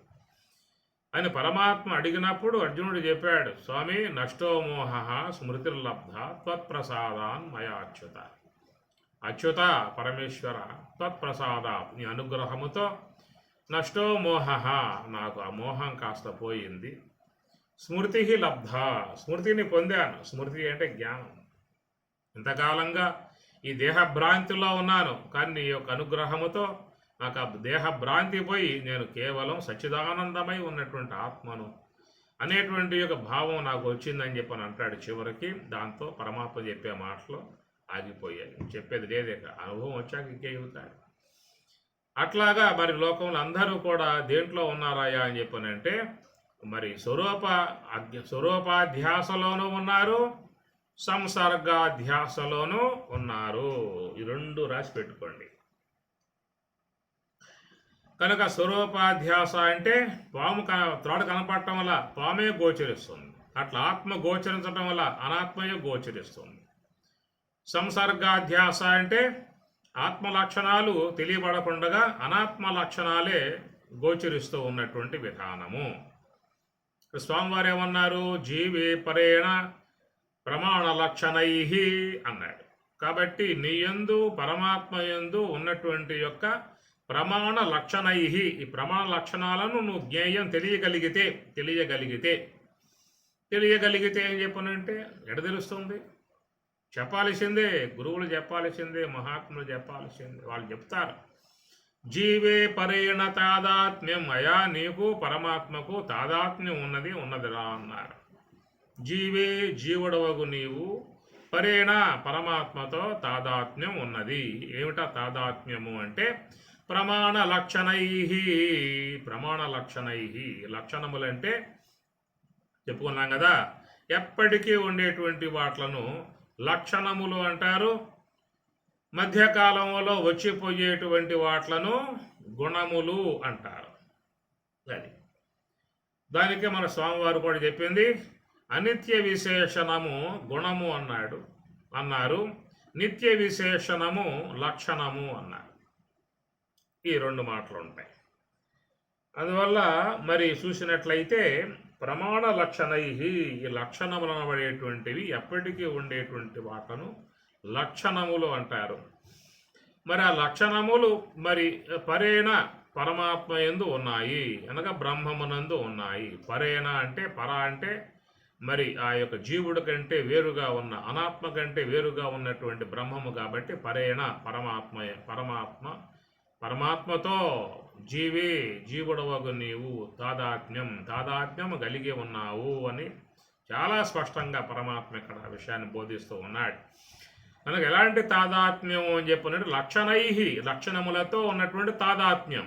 అని పరమాత్మ అడిగినప్పుడు అర్జునుడు చెప్పాడు, స్వామి, నష్టో మోహ స్మృతిర్లబ్ధ త్వత్ప్రసాదాన్ మయా అచ్యుత. అచ్యుత పరమేశ్వర, త్వత్ప్రసాద, నీ అనుగ్రహముతో నష్టో మోహ, నాకు ఆ మోహం కాస్త పోయింది. స్మృతి లబ్ధ, స్మృతిని పొందాను. స్మృతి అంటే జ్ఞానం. ఇంతకాలంగా ఈ దేహభ్రాంతిలో ఉన్నాను, కానీ నీ యొక్క అనుగ్రహముతో నాకు ఆ దేహభ్రాంతి పోయి నేను కేవలం సచ్చిదానందమై ఉన్నటువంటి ఆత్మను అనేటువంటి యొక్క భావం నాకు వచ్చిందని చెప్పని అంటాడు చివరికి. దాంతో పరమాత్మ చెప్పే మాటలు ఆగిపోయాయి. చెప్పేది లేదే, అనుభవం వచ్చాక ఇంకే చెబుతాడు. అట్లాగా మరి లోకంలో అందరూ కూడా దేంట్లో ఉన్నారాయా అని చెప్పనంటే మరి స్వరూపాధ్యాసలోనూ ఉన్నారు, సంసర్గాధ్యాసలోనూ ఉన్నారు. ఈ రెండు రాసి పెట్టుకోండి. కనుక స్వరూపాధ్యాస అంటే పాము త్రాడు కనపడటం వల్ల పామే గోచరిస్తుంది, అట్లా ఆత్మ గోచరించడం వల్ల అనాత్మయే గోచరిస్తుంది. సంసర్గాధ్యాస అంటే ఆత్మ లక్షణాలు తెలియబడకుండగా అనాత్మ లక్షణాలే గోచరిస్తూ ఉన్నటువంటి విధానము. స్వామివారు ఏమన్నారు? జీవే పరేణ ప్రమాణ లక్షణై అన్నాడు. కాబట్టి నీ యందు పరమాత్మ యందు ఉన్నటువంటి యొక్క ప్రమాణ లక్షణై, ఈ ప్రమాణ లక్షణాలను నువ్వు జ్ఞేయం తెలియగలిగితే ఏం చెప్పనంటే ఎడ తెలుస్తుంది? చెప్పాల్సిందే, గురువులు చెప్పాల్సిందే, మహాత్ములు చెప్పాల్సిందే. వాళ్ళు చెప్తారు, జీవే పరేణ తాదాత్మ్యం, అయా నీకు పరమాత్మకు తాదాత్మ్యం ఉన్నదిరా అన్నారు. జీవే జీవుడవగు నీవు, పరేణ పరమాత్మతో తాదాత్మ్యం ఉన్నది. ఏమిటా తాదాత్మ్యము అంటే ప్రమాణ లక్షణై. లక్షణములంటే చెప్పుకున్నాం కదా, ఎప్పటికీ ఉండేటువంటి వాట్లను లక్షణములు అంటారు. మధ్యకాలంలో వచ్చిపోయేటువంటి వాట్లను గుణములు అంటారు. అది దానికే మన స్వామివారు కూడా చెప్పింది, అనిత్య విశేషణము గుణము అన్నారు, నిత్య విశేషణము లక్షణము అన్నారు. ఈ రెండు మాటలు ఉంటాయి. అందువల్ల మరి చూసినట్లయితే ప్రమాణ లక్షణై, ఈ లక్షణములు అనబడేటువంటివి ఎప్పటికీ ఉండేటువంటి వాటను లక్షణములు అంటారు. మరి ఆ లక్షణములు మరి పరేణ పరమాత్మ యందు ఉన్నాయి, అనగా బ్రహ్మమునందు ఉన్నాయి. పరేణ అంటే అంటే మరి ఆ యొక్క జీవుడి కంటే వేరుగా ఉన్న, అనాత్మ కంటే వేరుగా ఉన్నటువంటి బ్రహ్మము కాబట్టి పరేణ పరమాత్మతో జీవుడవగు నీవు తాదాత్మ్యం కలిగి ఉన్నావు అని చాలా స్పష్టంగా పరమాత్మ ఇక్కడ విషయాన్ని బోధిస్తూ ఉన్నాడు. మనకు ఎలాంటి తాదాత్మ్యం అని చెప్పినట్టు లక్షణములతో ఉన్నటువంటి తాదాత్మ్యం.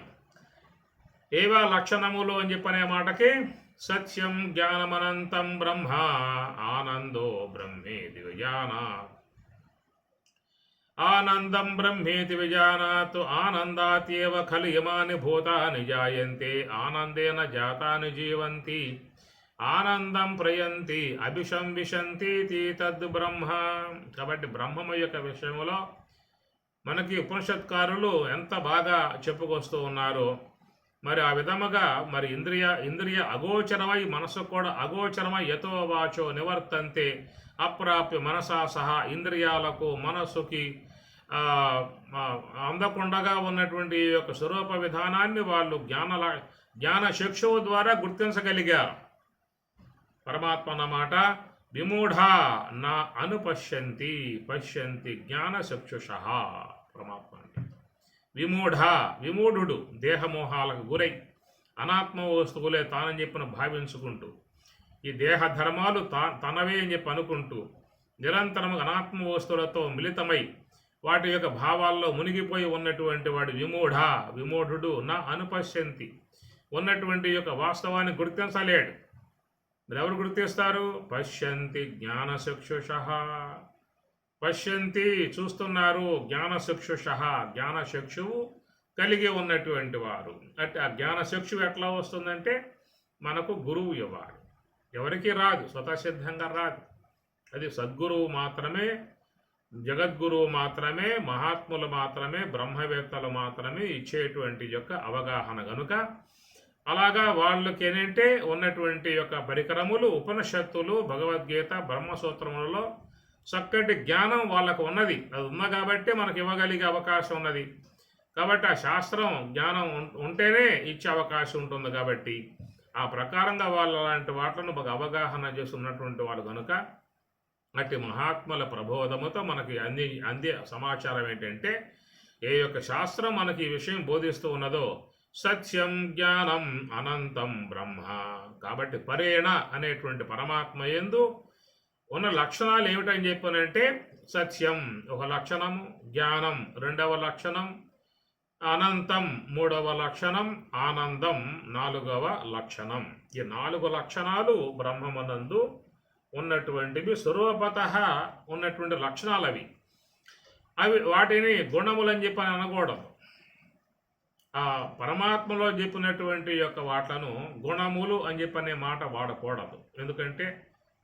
ఏవా లక్షణములు అని చెప్పనే మాటకి, సత్యం జ్ఞానమనంతం బ్రహ్మ ఆనందో బ్రహ్మేతి విజానాత్. ఆనందం బ్రహ్మేతి విజానాత్. ఆనందాత్యేవ ఖలు ఇమాని భూతాని జాయంతే. ఆనందేన జాతాని జీవంతి. ఆనందం ప్రయంతి అభిశంవిశంతి తద్ బ్రహ్మ. కాబట్టి బ్రహ్మము యొక్క విషయంలో మనకి ఉపనిషత్కారులు ఎంత బాగా చెప్పుకొస్తూ ఉన్నారో. మరి ఆ విధముగా మరి ఇంద్రియ అగోచరమై మనసు కూడా అగోచరమై యతో వాచో నివర్తంతే అప్రాప్య మనసా సహా ఇంద్రియాలకు మనస్సుకి ఆ, ఆ, అందకుండగా ఉన్నటువంటి ఈ యొక్క స్వరూప విధానాన్ని వాళ్ళు జ్ఞాన చక్షువు ద్వారా గుర్తించగలిగారు. పరమాత్మ అన్నమాట విమూఢ నా అనుపశ్యంతి పశ్యంతి జ్ఞాన చక్షుష. పరమాత్మ అంటే విమూఢుడు దేహమోహాలకు గురై అనాత్మ వస్తువులే తానని చెప్పిన భావించుకుంటూ ఈ దేహ ధర్మాలు తనవే అని చెప్పి అనుకుంటూ నిరంతరం అనాత్మ వస్తువులతో మిళితమై వాటి యొక్క భావాల్లో మునిగిపోయి ఉన్నటువంటి వాడు విమూఢుడు నా అనుపశ్యంతి ఉన్నటువంటి యొక్క వాస్తవాన్ని గుర్తించలేడు. మరి ఎవరు గుర్తిస్తారు? పశ్యంతి జ్ఞానచక్షుష. పశ్యంతి చూస్తున్నారు, జ్ఞానచక్షుష జ్ఞానచక్షువు కలిగి ఉన్నటువంటి వారు. అంటే ఆ జ్ఞానచక్షువు ఎట్లా వస్తుందంటే మనకు గురువు ఇవ్వాలి. ఎవరికి రాదు, స్వతసిద్ధంగా రాదు. అది సద్గురువు మాత్రమే, జగద్గురువు మాత్రమే, మహాత్ములు మాత్రమే, బ్రహ్మవేత్తలు మాత్రమే ఇచ్చేటువంటి యొక్క అవగాహన గనుక అలాగా వాళ్ళకి ఏంటంటే ఉన్నటువంటి యొక్క పరికరములు ఉపనిషత్తులు, భగవద్గీత, బ్రహ్మసూత్రములలో చక్కటి జ్ఞానం వాళ్ళకు ఉన్నది. అది ఉన్న కాబట్టి మనకు ఇవ్వగలిగే అవకాశం ఉన్నది. కాబట్టి ఆ శాస్త్రం జ్ఞానం ఉంటేనే ఇచ్చే అవకాశం ఉంటుంది. కాబట్టి ఆ ప్రకారంగా వాళ్ళు అలాంటి వాటిని బాగా అవగాహన చేసి ఉన్నటువంటి వాళ్ళు కనుక అట్టి మహాత్ముల ప్రబోధముతో మనకి అందే సమాచారం ఏంటంటే ఏ యొక్క శాస్త్రం మనకి ఈ విషయం బోధిస్తూ ఉన్నదో సత్యం జ్ఞానం అనంతం బ్రహ్మ. కాబట్టి పరేణ అనేటువంటి పరమాత్మ యందు ఉన్న లక్షణాలు ఏమిటని చెప్పానంటే సత్యం ఒక లక్షణం, జ్ఞానం రెండవ లక్షణం, అనంతం మూడవ లక్షణం, ఆనందం నాలుగవ లక్షణం. ఈ 4 లక్షణాలు బ్రహ్మమునందు ఉన్నటువంటివి, స్వరూపత ఉన్నటువంటి లక్షణాలు అవి వాటిని గుణములని చెప్పి అనకూడదు. ఆ పరమాత్మలో చెప్పినటువంటి యొక్క వాట్లను గుణములు అని చెప్పనే మాట వాడకూడదు. ఎందుకంటే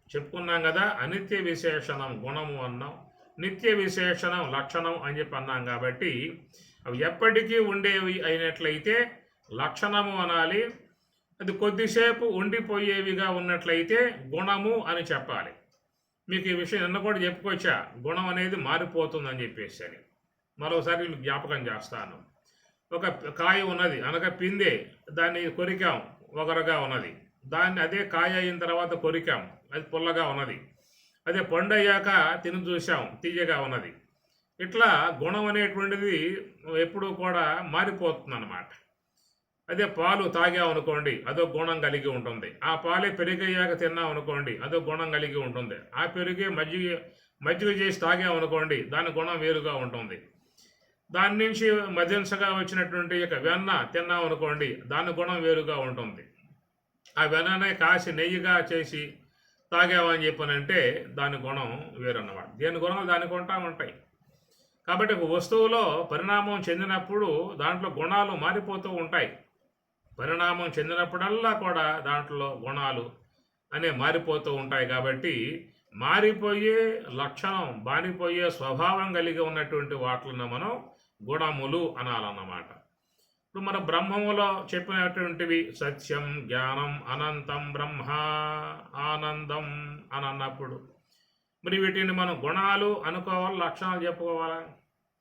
చెప్పుకున్నాం కదా, అనిత్య విశేషణం గుణము అన్నాం, నిత్య విశేషణం లక్షణం అని చెప్పి అన్నాం. కాబట్టి అవి ఎప్పటికీ ఉండేవి అయినట్లయితే లక్షణము అనాలి. అది కొద్దిసేపు ఉండిపోయేవిగా ఉన్నట్లయితే గుణము అని చెప్పాలి. మీకు ఈ విషయం నిన్న కూడా చెప్పుకొచ్చా, గుణం అనేది మారిపోతుందని చెప్పేసి అని. మరోసారి మీకు జ్ఞాపకం చేస్తాను. ఒక కాయ ఉన్నది అనగా పిందే, దాన్ని కొరికాం, ఒగరగా ఉన్నది. దాన్ని అదే కాయ అయిన తర్వాత కొరికాం, అది పుల్లగా ఉన్నది. అదే పండు అయ్యాక తిని చూసాం, తీయగా ఉన్నది. ఇట్లా గుణం అనేటువంటిది ఎప్పుడూ కూడా మారిపోతుంది అన్నమాట. అదే పాలు తాగామనుకోండి, అదో గుణం కలిగి ఉంటుంది. ఆ పాలే పెరిగయ్యాక తిన్నామనుకోండి, అదో గుణం కలిగి ఉంటుంది. ఆ పెరిగే మజ్జిగ చేసి తాగామనుకోండి, దాని గుణం వేరుగా ఉంటుంది. దాని నుంచి మధ్యంసగా వచ్చినటువంటి యొక్క వెన్న తిన్నామనుకోండి, దాని గుణం వేరుగా ఉంటుంది. ఆ వెన్ననే కాసి నెయ్యిగా చేసి తాగామని చెప్పనంటే దాని గుణం వేరన్నమాట. దేని గుణాలు దానికి ఉంటాయి. కాబట్టి ఒక వస్తువులో పరిణామం చెందినప్పుడు దాంట్లో గుణాలు మారిపోతూ ఉంటాయి. పరిణామం చెందినప్పుడల్లా కూడా దాంట్లో గుణాలు మారిపోతూ ఉంటాయి. కాబట్టి మారిపోయే లక్షణం, మారిపోయే స్వభావం కలిగి ఉన్నటువంటి వాటిని మనం గుణములు అనాలన్నమాట. ఇప్పుడు మన బ్రహ్మములో చెప్పినటువంటివి సత్యం, జ్ఞానం, అనంతం బ్రహ్మ, ఆనందం అని అన్నప్పుడు మరి వీటిని మనం గుణాలు అనుకోవాలి, లక్షణాలు చెప్పుకోవాలి.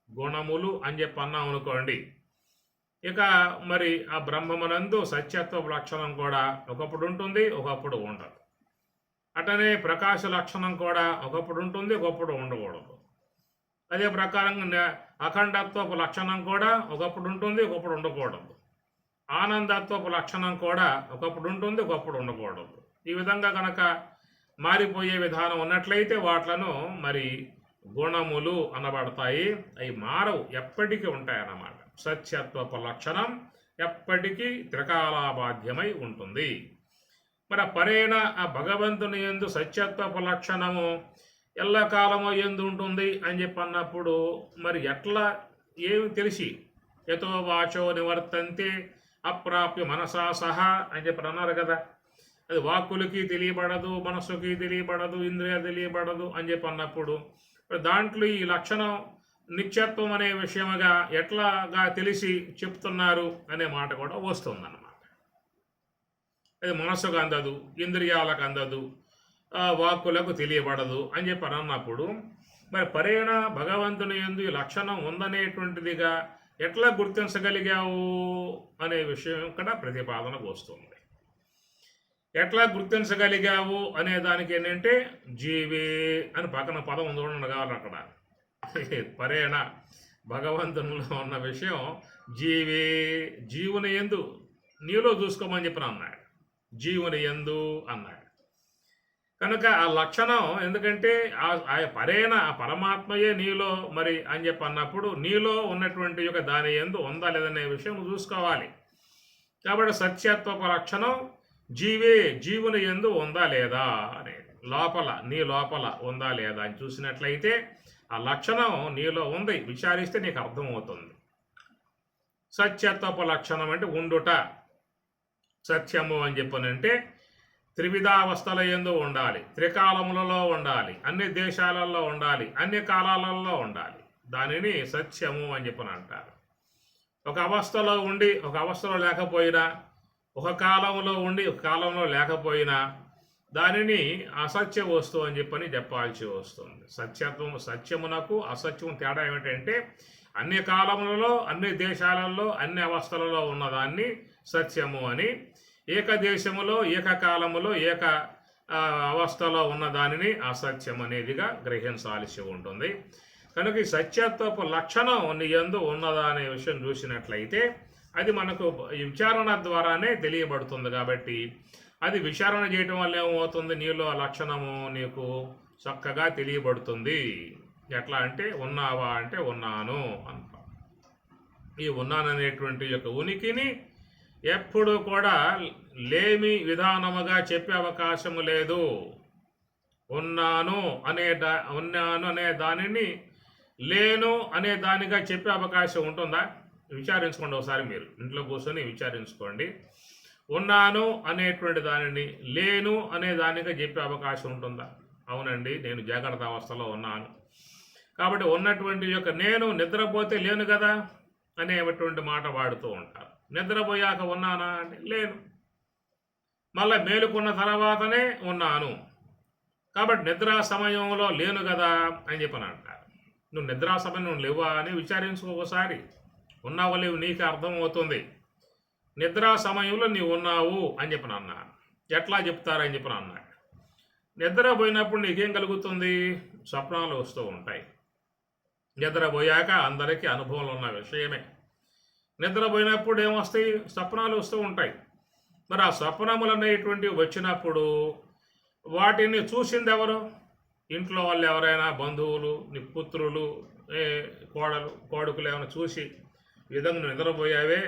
గుణములు అని చెప్పి అన్నాం అనుకోండి, ఇక మరి ఆ బ్రహ్మమునందు సత్యత్వ లక్షణం కూడా ఒకప్పుడు ఉంటుంది, ఒకప్పుడు ఉండదు. అటనే ప్రకాశ లక్షణం కూడా ఒకప్పుడు ఉంటుంది, ఒకప్పుడు ఉండకూడదు. అదే ప్రకారంగా అఖండత్వపు లక్షణం కూడా ఒకప్పుడు ఉంటుంది, ఒకప్పుడు ఉండకూడదు. ఆనందత్వపు లక్షణం కూడా ఒకప్పుడు ఉంటుంది, ఒకప్పుడు ఉండకూడదు. ఈ విధంగా కనుక మారిపోయే విధానం ఉన్నట్లయితే వాట్లను మరి గుణములు అనబడతాయి. అవి మారవు, ఎప్పటికీ ఉంటాయన్నమాట. సత్యత్వపు లక్షణం ఎప్పటికీ త్రికాలాబాధ్యమై ఉంటుంది. మరి పరేణ ఆ భగవంతుని యందు సత్యత్వపు లక్షణము ఎల్లకాలము ఎందు ఉంటుంది అని చెప్పి అన్నప్పుడు మరి ఎట్లా ఏమి తెలిసి యతో వాచో నివర్తంతే అప్రాప్య మనసా సహా అని చెప్పి అన్నారు కదా. అది వాక్కులకి తెలియబడదు, మనస్సుకి తెలియబడదు, ఇంద్రియ తెలియబడదు అని చెప్పి అన్నప్పుడు దాంట్లో ఈ లక్షణం నిత్యత్వం అనే విషయముగా ఎట్లాగా తెలిసి చెప్తున్నారు అనే మాట కూడా వస్తుందన్నమాట. అది మనసుకు అందదు, ఇంద్రియాలకు అందదు, వాక్కులకు తెలియబడదు అని చెప్పి అన్నప్పుడు మరి పరేణ భగవంతుని యందు ఈ లక్షణం ఉందనేటువంటిదిగా ఎట్లా గుర్తించగలిగావు అనే విషయం ఇక్కడ ప్రతిపాదనకు వస్తుంది. ఎట్లా గుర్తించగలిగావు అనే దానికి ఏంటంటే జీవే అని పక్కన పదం చూడండి కావాలి అక్కడ. పరేణ భగవంతునిలో ఉన్న విషయం జీవే, జీవుని యందు నీలో చూసుకోమని చెప్పిన అన్నాడు. జీవుని యందు అన్నాడు కనుక ఆ లక్షణం, ఎందుకంటే ఆ పరేణ ఆ పరమాత్మయే నీలో మరి అని చెప్పి అన్నప్పుడు నీలో ఉన్నటువంటి యొక్క దాని యందు ఉందా లేదనే విషయం చూసుకోవాలి. కాబట్టి సత్యత్వపు లక్షణం జీవే, జీవుని యందు ఉందా లేదా అనేది, లోపల నీ లోపల ఉందా లేదా అని చూసినట్లయితే ఆ లక్షణం నీలో ఉంది, విచారిస్తే నీకు అర్థమవుతుంది. సత్యత్వపు లక్షణం అంటే ఉండుట, సత్యము అని చెప్పనంటే త్రివిధావస్థల యందు ఉండాలి, త్రికాలములలో ఉండాలి, అన్ని దేశాలలో ఉండాలి, అన్ని కాలాలలో ఉండాలి. దానిని సత్యము అని చెప్పని అంటారు. ఒక అవస్థలో ఉండి ఒక అవస్థలో లేకపోయినా, ఒక కాలంలో ఉండి ఒక కాలంలో లేకపోయినా దానిని అసత్య వస్తువు అని చెప్పని చెప్పాల్సి వస్తుంది. సత్యమునకు అసత్యం తేడా ఏమిటంటే అన్ని కాలములలో, అన్ని దేశాలలో, అన్ని అవస్థలలో ఉన్నదాన్ని సత్యము అని, ఏకదేశములో, ఏకకాలములో, ఏక అవస్థలో ఉన్న దానిని అసత్యం అనేదిగా గ్రహించాల్సి ఉంటుంది. కనుక ఈ సత్యత్వపు లక్షణం నీ యందు ఉన్నదా అనే విషయం చూసినట్లయితే అది మనకు విచారణ ద్వారానే తెలియబడుతుంది. కాబట్టి అది విచారణ చేయటం వల్ల ఏమవుతుంది, నీలో ఆ లక్షణము నీకు చక్కగా తెలియబడుతుంది. ఎట్లా అంటే ఉన్నావా అంటే ఉన్నాను అంట. ఈ ఉన్నాననేటువంటి యొక్క ఉనికిని ఎప్పుడు కూడా లేమి విధానముగా చెప్పే అవకాశము లేదు. ఉన్నాను అనే దానిని లేను అనే దానిగా చెప్పే అవకాశం ఉంటుందా? విచారించుకోండి ఒకసారి, మీరు ఇంట్లో కూర్చొని విచారించుకోండి. ఉన్నాను అనేటువంటి దానిని లేను అనే దానిగా చెప్పే అవకాశం ఉంటుందా? అవునండి, నేను జాగ్రత్త అవస్థలో ఉన్నాను కాబట్టి ఉన్నటువంటి యొక్క నేను నిద్రపోతే లేను కదా అనేటువంటి మాట వాడుతూ ఉంటారు. నిద్రపోయాక ఉన్నానా అంటే లేను, మళ్ళీ మేలుకున్న తర్వాతనే ఉన్నాను కాబట్టి నిద్రా సమయంలో లేను కదా అని చెప్పని అంటారు. నువ్వు నిద్రా సమయం నువ్వు లేవా అని విచారించుకో ఒకసారి. ఉన్నావో లేవు నీకు అర్థమవుతుంది. నిద్రా సమయంలో నీవు ఉన్నావు అని చెప్పని అన్నాను. ఎట్లా చెప్తారని చెప్పని అన్నాడు. నిద్రపోయినప్పుడు నీకేం కలుగుతుంది? స్వప్నాలు వస్తూ ఉంటాయి. నిద్రపోయాక అందరికీ అనుభవంలో ఉన్న విషయమే. నిద్రపోయినప్పుడు ఏమొస్తాయి? స్వప్నాలు వస్తూ ఉంటాయి. మరి ఆ స్వప్నములు అనేటువంటివి వచ్చినప్పుడు వాటిని చూసింది ఎవరు? ఇంట్లో వాళ్ళు ఎవరైనా, బంధువులు, నీ పుత్రులు, కోడుకులు ఏమైనా చూసి ఈ విధంగా నువ్వు నిద్రపోయావే,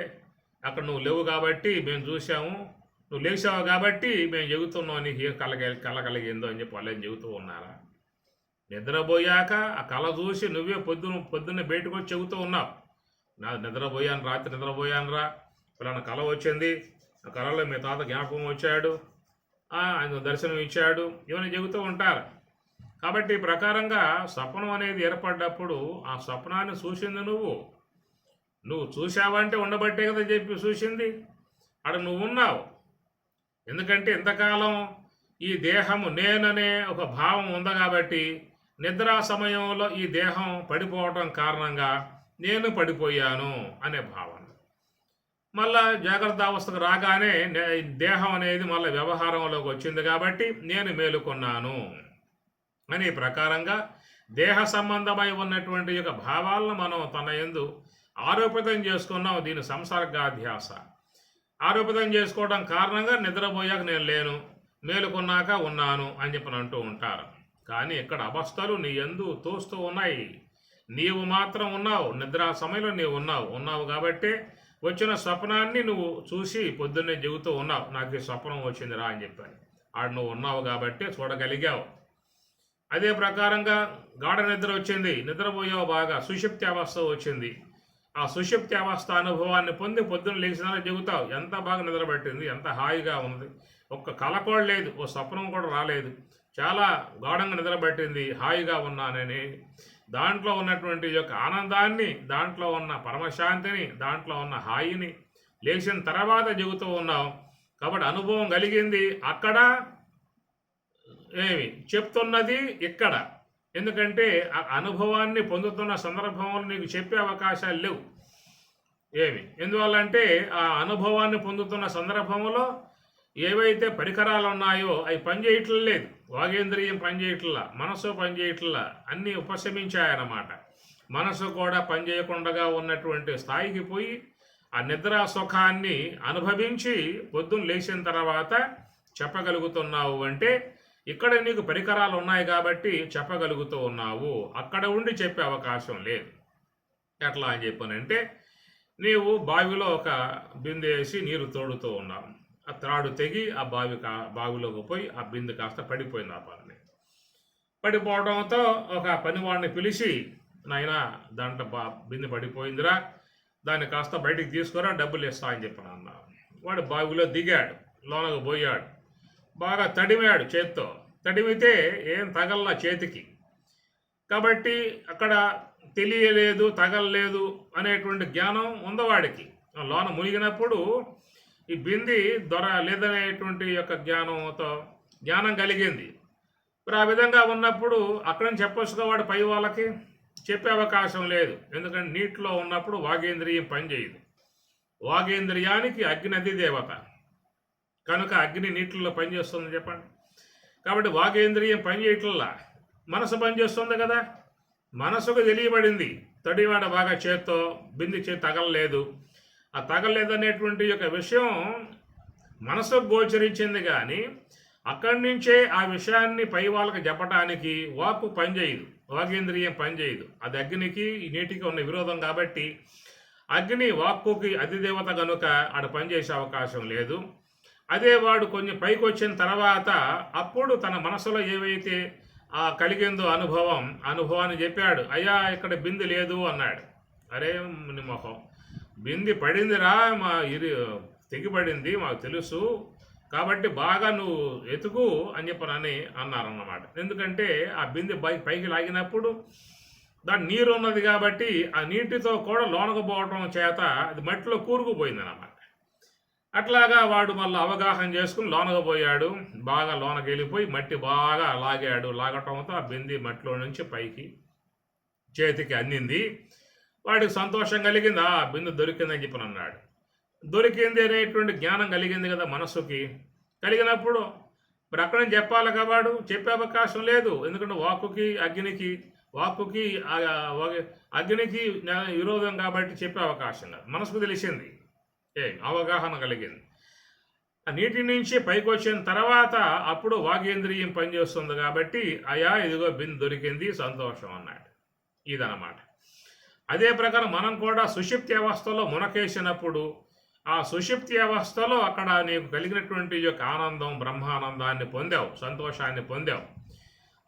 అక్కడ నువ్వు లేవు కాబట్టి మేము చూసాము, నువ్వు లేచావు కాబట్టి మేము చెబుతున్నావు, నీకు ఏ కళ కలిగిందో అని చెప్పి వాళ్ళని చెబుతూ ఉన్నారా? నిద్రపోయాక ఆ కళ చూసి నువ్వే పొద్దున్నే బయటకు వచ్చి చెబుతూ ఉన్నావు, నా నిద్రపోయాను, రాత్రి నిద్రపోయాను రా, ఫలానా కళ వచ్చింది, ఆ కళలో మీ తాత జ్ఞాపకం వచ్చాడు, ఆయన దర్శనం ఇచ్చాడు, ఇవన్నీ చెబుతూ ఉంటారు. కాబట్టి ఈ ప్రకారంగా స్వప్నం అనేది ఏర్పడ్డప్పుడు ఆ స్వప్నాన్ని చూసింది నువ్వు చూసావంటే ఉండబట్టే కదా చెప్పి చూసింది. అక్కడ నువ్వు ఉన్నావు. ఎందుకంటే ఇంతకాలం ఈ దేహము నేననే ఒక భావం ఉంది కాబట్టి నిద్రా సమయంలో ఈ దేహం పడిపోవటం కారణంగా నేను పడిపోయాను అనే భావన. మళ్ళా జాగ్రత్త అవస్థకు రాగానే దేహం అనేది మళ్ళీ వ్యవహారంలోకి వచ్చింది కాబట్టి నేను మేలుకున్నాను అని ప్రకారంగా దేహ సంబంధమై ఉన్నటువంటి యొక్క భావాలను మనం తన యందు ఆరోపితం చేసుకున్నాం. దీని సంసర్గాధ్యాస ఆరోపితం చేసుకోవడం కారణంగా నిద్రపోయాక నేను లేను, మేలుకున్నాక ఉన్నాను అని చెప్పని అంటూ ఉంటారు. కానీ ఇక్కడ అవస్థలు నీ యందు తోస్తూ ఉన్నాయి. నీవు మాత్రం ఉన్నావు, నిద్రా సమయంలో నీవు ఉన్నావు కాబట్టి వచ్చిన స్వప్నాన్ని నువ్వు చూసి పొద్దున్నే చెబుతూ ఉన్నావు, నాకు ఈ స్వప్నం వచ్చిందిరా అని చెప్పాను. ఆడ నువ్వు ఉన్నావు కాబట్టి చూడగలిగావు. అదే ప్రకారంగా గాఢ నిద్ర వచ్చింది, నిద్రపోయావు, బాగా సుషుప్తి అవస్థ వచ్చింది. ఆ సుషుప్తి అవస్థ అనుభవాన్ని పొంది పొద్దున్న లేచినా చెబుతావు, ఎంత బాగా నిద్రపట్టింది, ఎంత హాయిగా ఉంది, ఒక్క కల కూడా లేదు, ఓ స్వప్నం కూడా రాలేదు, చాలా గాఢంగా నిద్రపట్టింది, హాయిగా ఉన్నానని దాంట్లో ఉన్నటువంటి యొక్క ఆనందాన్ని, దాంట్లో ఉన్న పరమశాంతిని, దాంట్లో ఉన్న హాయిని లేచిన తర్వాత చెబుతూ ఉన్నాం. కాబట్టి అనుభవం కలిగింది అక్కడ, ఏమి చెప్తున్నది ఇక్కడ. ఎందుకంటే ఆ అనుభవాన్ని పొందుతున్న సందర్భంలో నీకు చెప్పే అవకాశాలు లేవు. ఎందువల్లంటే ఆ అనుభవాన్ని పొందుతున్న సందర్భంలో ఏవైతే పరికరాలు ఉన్నాయో అవి పనిచేయట్ల లేదు. వాగేంద్రియం పనిచేయట్లా, మనసు పనిచేయట్లా, అన్నీ ఉపశమించాయన్నమాట. మనసు కూడా పనిచేయకుండా ఉన్నటువంటి స్థాయికి పోయి ఆ నిద్రా సుఖాన్ని అనుభవించి పొద్దున్న లేచిన తర్వాత చెప్పగలుగుతున్నావు అంటే ఇక్కడ నీకు పరికరాలు ఉన్నాయి కాబట్టి చెప్పగలుగుతూ ఉన్నావు. అక్కడ ఉండి చెప్పే అవకాశం లేదు. ఎట్లా అని చెప్పానంటే, నీవు బావిలో ఒక బిందె వేసి నీరు తోడుతూ ఉన్నావు. ఆ త్రాడు తెగి ఆ బావిలోకి పోయి ఆ బిందె కాస్త పడిపోయింది. ఆ పని పడిపోవడంతో ఒక పనివాడిని పిలిచి, నాయనా దాంట్లో బిందె పడిపోయిందిరా, దాన్ని కాస్త బయటికి తీసుకురా, డబ్బులు ఇస్తా అని చెప్పాను అన్న. వాడు బావిలో దిగాడు, లోనకు పోయాడు, బాగా తడిమాడు చేత్తో. తడిమితే ఏం తగల్లా చేతికి. కాబట్టి అక్కడ తెలియలేదు, తగలలేదు అనేటువంటి జ్ఞానం ఉందవాడికి. లోన మునిగినప్పుడు ఈ బింది దొర లేదనేటువంటి యొక్క జ్ఞానం కలిగింది. మరి ఆ విధంగా ఉన్నప్పుడు అక్కడ నుంచి చెప్పొచ్చుగా వాడు పై వాళ్ళకి చెప్పే అవకాశం లేదు. ఎందుకంటే నీటిలో ఉన్నప్పుడు వాగేంద్రియం పనిచేయదు. వాగేంద్రియానికి అగ్ని అతి దేవత కనుక అగ్ని నీటిల్లో పనిచేస్తుంది చెప్పండి. కాబట్టి వాగేంద్రియం పనిచేయట్లా, మనసు పనిచేస్తుంది కదా. మనసుకు తెలియబడింది తడివాడ బాగా చేత్తో బింది తగలలేదు. ఆ తగలలేదనేటువంటి యొక్క విషయం మనసుకు గోచరించింది, కానీ అక్కడి నుంచే ఆ విషయాన్ని పై వాళ్ళకి చెప్పడానికి వాక్కు పనిచేయదు, వాగేంద్రియం పనిచేయదు. అది అగ్నికి నీటికి ఉన్న విరోధం కాబట్టి అగ్ని వాక్కుకి అధిదేవత కనుక ఆడ పనిచేసే అవకాశం లేదు. అదే వాడు కొంచెం పైకి వచ్చిన తర్వాత అప్పుడు తన మనసులో ఏవైతే కలిగిందో అనుభవాన్ని చెప్పాడు. అయ్యా ఇక్కడ బింది లేదు అన్నాడు. అరే మొహం, బింది పడిందిరా, తెగిపడింది మాకు తెలుసు, కాబట్టి బాగా నువ్వు ఎతుకు అని చెప్పనని అన్నారన్నమాట. ఎందుకంటే ఆ బింది పైకి లాగినప్పుడు దాని నీరు ఉన్నది కాబట్టి ఆ నీటితో కూడా లోనకు పోవటం చేత అది మట్టిలో కూరుకుపోయిందన్నమాట. అట్లాగా వాడు మళ్ళీ అవగాహన చేసుకుని లోనకు పోయాడు. బాగా లోనకి వెళ్ళిపోయి మట్టి బాగా లాగాడు. లాగటంతో ఆ బింది మట్టిలో నుంచి పైకి చేతికి అందింది. వాడికి సంతోషం కలిగింది. ఆ బిందు దొరికిందని చెప్పని అన్నాడు. దొరికింది అనేటువంటి జ్ఞానం కలిగింది కదా మనసుకి. కలిగినప్పుడు మరి అక్కడ చెప్పాలి వాడు చెప్పే అవకాశం లేదు. ఎందుకంటే వాక్కుకి అగ్నికి విరోధం కాబట్టి చెప్పే అవకాశం లేదు. మనసుకు తెలిసింది, అవగాహన కలిగింది. ఆ నీటి నుంచి పైకి వచ్చిన తర్వాత అప్పుడు వాగేంద్రియం పనిచేస్తుంది కాబట్టి అయా ఇదిగో బిందు దొరికింది, సంతోషం అన్నాడు. ఇదన్నమాట. అదే ప్రకారం మనం కూడా సుషుప్తి అవస్థలో మునకేసినప్పుడు ఆ సుషుప్తి అవస్థలో అక్కడ నీకు కలిగినటువంటి యొక్క ఆనందం, బ్రహ్మానందాన్ని పొందావు, సంతోషాన్ని పొందావు.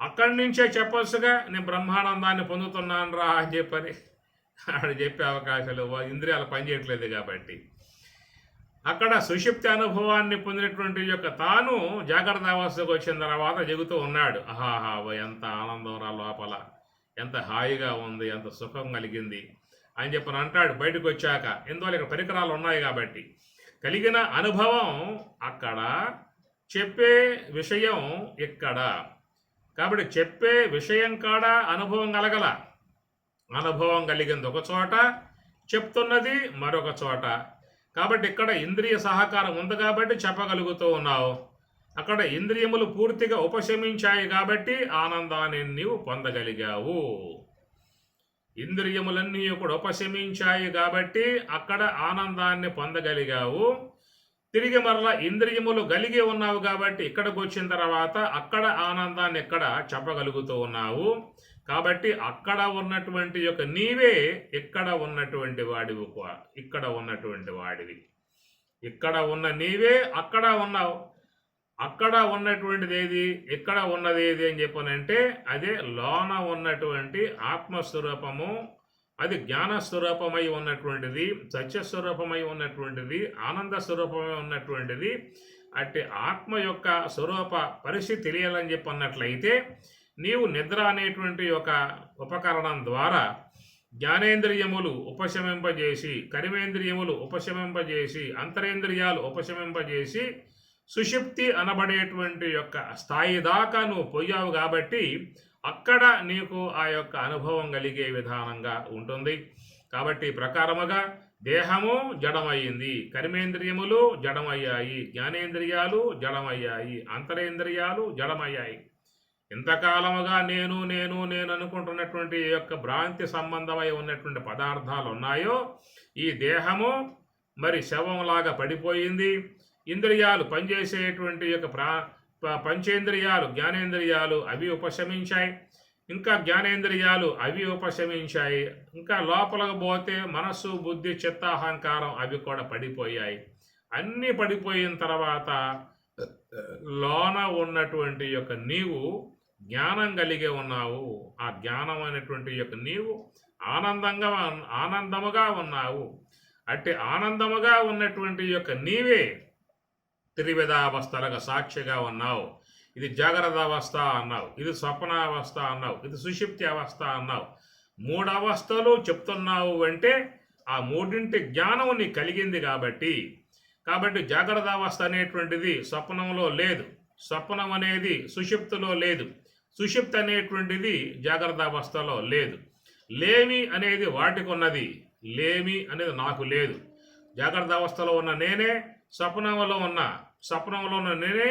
అక్కడి నుంచే చెప్పొచ్చుగా నేను బ్రహ్మానందాన్ని పొందుతున్నాను రా అని చెప్పని ఆడు చెప్పే అవకాశాలు, ఇంద్రియాలు పనిచేయట్లేదు కాబట్టి. అక్కడ సుషుప్తి అనుభవాన్ని పొందినటువంటి యొక్క తాను జాగ్రత్త అవస్థకు వచ్చిన తర్వాత చెబుతూ ఉన్నాడు. ఆహాహా, ఎంత ఆనందం రా లోపల, ఎంత హాయిగా ఉంది, ఎంత సుఖం కలిగింది అని చెప్పని అంటాడు బయటకు వచ్చాక. ఎందువల్ల ఇక్కడ పరికరాలు ఉన్నాయి కాబట్టి కలిగిన అనుభవం అక్కడ, చెప్పే విషయం ఇక్కడ. కాబట్టి చెప్పే విషయం కాడ అనుభవం కలగల. అనుభవం కలిగింది ఒక చోట, చెప్తున్నది మరొక చోట. కాబట్టి ఇక్కడ ఇంద్రియ సహకారం ఉంది కాబట్టి చెప్పగలుగుతూ ఉన్నావు. అక్కడ ఇంద్రియములు పూర్తిగా ఉపశమించాయి కాబట్టి ఆనందాన్ని నీవు పొందగలిగావు. ఇంద్రియములన్నీ కూడా ఉపశమించాయి కాబట్టి అక్కడ ఆనందాన్ని పొందగలిగావు. తిరిగి మరలా ఇంద్రియములు కలిగి ఉన్నావు కాబట్టి ఇక్కడికి వచ్చిన తర్వాత అక్కడ ఆనందాన్ని ఇక్కడ చెప్పగలుగుతూ ఉన్నావు. కాబట్టి అక్కడ ఉన్నటువంటి యొక్క నీవే ఇక్కడ ఉన్నటువంటి వాడివి, ఇక్కడ ఉన్నటువంటి వాడివి. ఇక్కడ ఉన్న నీవే అక్కడ ఉన్నావు. అక్కడ ఉన్నటువంటిది ఏది, ఇక్కడ ఉన్నది ఏది అని చెప్పనంటే అదే లోన ఉన్నటువంటి ఆత్మస్వరూపము. అది జ్ఞానస్వరూపమై ఉన్నటువంటిది, సత్యస్వరూపమై ఉన్నటువంటిది, ఆనంద స్వరూపమై ఉన్నటువంటిది. అట్టి ఆత్మ యొక్క స్వరూప పరిస్థితి తెలియాలని చెప్పన్నట్లయితే నీవు నిద్ర అనేటువంటి ఒక ఉపకరణం ద్వారా జ్ఞానేంద్రియములు ఉపశమింపజేసి, కర్మేంద్రియములు ఉపశమింపజేసి, అంతరేంద్రియాలు ఉపశమింపజేసి సుషుప్తి అనబడేటువంటి యొక్క స్థాయి దాకా నువ్వు పోయావు కాబట్టి అక్కడ నీకు ఆ యొక్క అనుభవం కలిగే విధానంగా ఉంటుంది. కాబట్టి ప్రకారముగా దేహము జడమయ్యింది, కర్మేంద్రియములు జడమయ్యాయి, జ్ఞానేంద్రియాలు జడమయ్యాయి, అంతరేంద్రియాలు జడమయ్యాయి. ఇంతకాలముగా నేను నేను నేను అనుకుంటున్నటువంటి యొక్క భ్రాంతి సంబంధమై ఉన్నటువంటి పదార్థాలు ఉన్నాయో ఈ దేహము మరి శవంలాగా పడిపోయింది. ఇంద్రియాలు పనిచేసేటువంటి యొక్క పంచేంద్రియాలు, జ్ఞానేంద్రియాలు అవి ఉపశమించాయి. ఇంకా జ్ఞానేంద్రియాలు అవి ఉపశమించాయి. ఇంకా లోపలికి పోతే మనస్సు, బుద్ధి, చిత్తాహంకారం అవి కూడా పడిపోయాయి. అన్నీ పడిపోయిన తర్వాత లోన ఉన్నటువంటి యొక్క నీవు జ్ఞానం కలిగి ఉన్నావు. ఆ జ్ఞానం అనేటువంటి యొక్క నీవు ఆనందముగా ఉన్నావు. అంటే ఆనందముగా ఉన్నటువంటి యొక్క నీవే త్రివిధావస్థలకు సాక్షిగా ఉన్నావు. ఇది జాగ్రత్త అవస్థ అన్నావు, ఇది స్వప్నావస్థ అన్నావు, ఇది సుషుప్తి అవస్థ అన్నావు. 3 అవస్థలు చెప్తున్నావు అంటే ఆ మూడింటి జ్ఞానం నీకు కలిగింది కాబట్టి జాగ్రత్త అవస్థ అనేటువంటిది స్వప్నంలో లేదు, స్వప్నం అనేది సుషుప్తిలో లేదు, సుషుప్తి అనేటువంటిది జాగ్రత్త అవస్థలో లేదు. లేమి అనేది వాటికి ఉన్నది, లేమి అనేది నాకు లేదు. జాగ్రత్త అవస్థలో ఉన్న నేనే స్వప్నంలో ఉన్న నేనే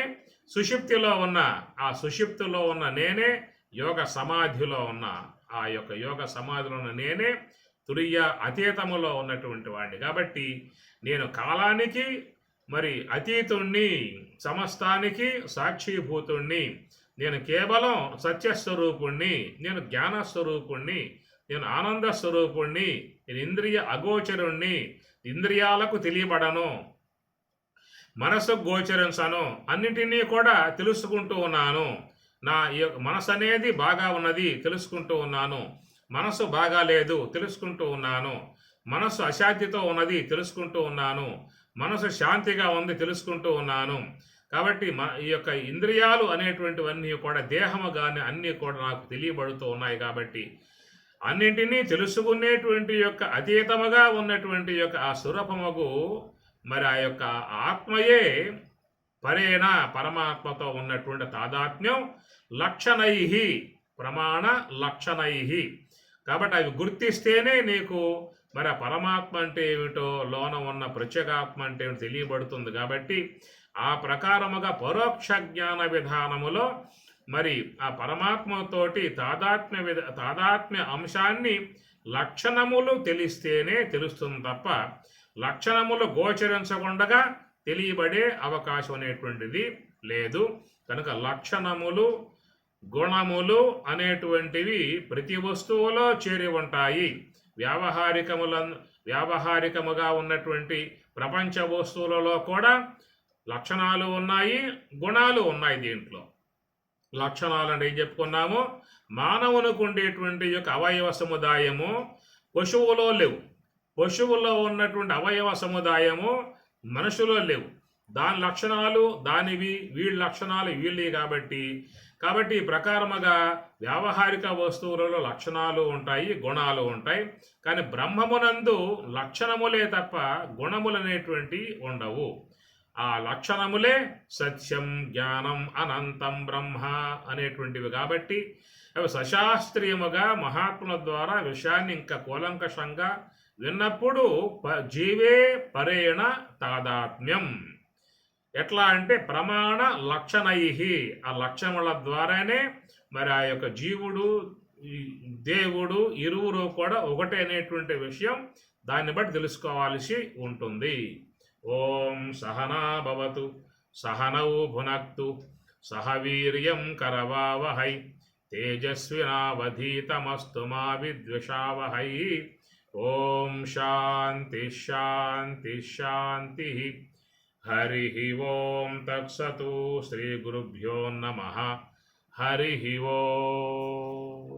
సుషుప్తిలో ఉన్న, ఆ సుషుప్తిలో ఉన్న నేనే యోగ సమాధిలో ఉన్న, ఆ యొక్క యోగ సమాధిలో ఉన్న నేనే తురియ అతీతములో ఉన్నటువంటి వాడిని. కాబట్టి నేను కాలానికి మరి అతీతుణ్ణి, సమస్తానికి సాక్షిభూతుణ్ణి, నేను కేవలం సత్యస్వరూపుణ్ణి, నేను జ్ఞానస్వరూపుణ్ణి, నేను ఆనంద స్వరూపుణ్ణి, నేను ఇంద్రియ అగోచరుణ్ణి, ఇంద్రియాలకు తెలియబడను, మనసుకు గోచరించను, అన్నిటినీ కూడా తెలుసుకుంటూ ఉన్నాను. నా మనసు అనేది బాగా ఉన్నది తెలుసుకుంటూ ఉన్నాను, మనసు బాగా లేదు తెలుసుకుంటూ ఉన్నాను, మనసు అశాంతితో ఉన్నది తెలుసుకుంటూ ఉన్నాను, మనసు శాంతిగా ఉంది తెలుసుకుంటూ ఉన్నాను. కాబట్టి ఈ యొక్క ఇంద్రియాలు అనేటువంటివన్నీ కూడా దేహము కానీ అన్నీ కూడా నాకు తెలియబడుతూ ఉన్నాయి. కాబట్టి అన్నింటినీ తెలుసుకునేటువంటి యొక్క అతీతముగా ఉన్నటువంటి యొక్క ఆ సురపమగు మరి ఆ యొక్క ఆత్మయే పరేణ పరమాత్మతో ఉన్నటువంటి తాదాత్మ్యం లక్షణై, ప్రమాణ లక్షణై. కాబట్టి అవి గుర్తిస్తేనే నీకు మరి ఆ పరమాత్మ అంటే ఏమిటో, లోన ఉన్న ప్రత్యేగాత్మ అంటే ఏమిటో తెలియబడుతుంది. కాబట్టి ఆ ప్రకారముగా పరోక్ష జ్ఞాన విధానములో మరి ఆ పరమాత్మతోటి తాదాత్మ్య అంశాన్ని లక్షణములు తెలిస్తేనే తెలుస్తుంది తప్ప లక్షణములు గోచరించకుండా తెలియబడే అవకాశం అనేటువంటిది లేదు. కనుక లక్షణములు, గుణములు అనేటువంటివి ప్రతి వస్తువులో చేరి ఉంటాయి. వ్యావహారికముగా ఉన్నటువంటి ప్రపంచ వస్తువులలో కూడా లక్షణాలు ఉన్నాయి, గుణాలు ఉన్నాయి. దీంట్లో లక్షణాలు అంటే ఏం చెప్పుకున్నాము, మానవునికి ఉండేటువంటి యొక్క అవయవ సముదాయము పశువులో లేవు, పశువుల్లో ఉన్నటువంటి అవయవ సముదాయము మనుషులో లేవు. దాని లక్షణాలు దానివి, వీళ్ళ లక్షణాలు వీళ్ళవి. కాబట్టి ఈ ప్రకారముగా వ్యావహారిక వస్తువులలో లక్షణాలు ఉంటాయి, గుణాలు ఉంటాయి. కానీ బ్రహ్మమునందు లక్షణములే తప్ప గుణములు అనేటువంటివి ఉండవు. ఆ లక్షణములే సత్యం, జ్ఞానం, అనంతం, బ్రహ్మ అనేటువంటివి. కాబట్టి అవి సశాస్త్రీయముగా మహాత్ముల ద్వారా విషయాన్ని ఇంకా కూలంకషంగా విన్నప్పుడు జీవే పరేణ తాదాత్మ్యం. ఎట్లా అంటే ప్రమాణ లక్షణై, ఆ లక్షణముల ద్వారానే మరి ఆ యొక్క జీవుడు, దేవుడు ఇరువురు కూడా ఒకటే అనేటువంటి విషయం దాన్ని బట్టి తెలుసుకోవాల్సి ఉంటుంది. ఓం సహనా భవతు సహనౌ భునక్తు సహ వీర్యం కరవావహై తేజస్వినావధీతమస్తు మా విద్విషావహై. ఓం శాంతి శాంతి శాంతి. హరి ఓం తత్సతు. శ్రీ గురుభ్యో నమః. హరి ఓం.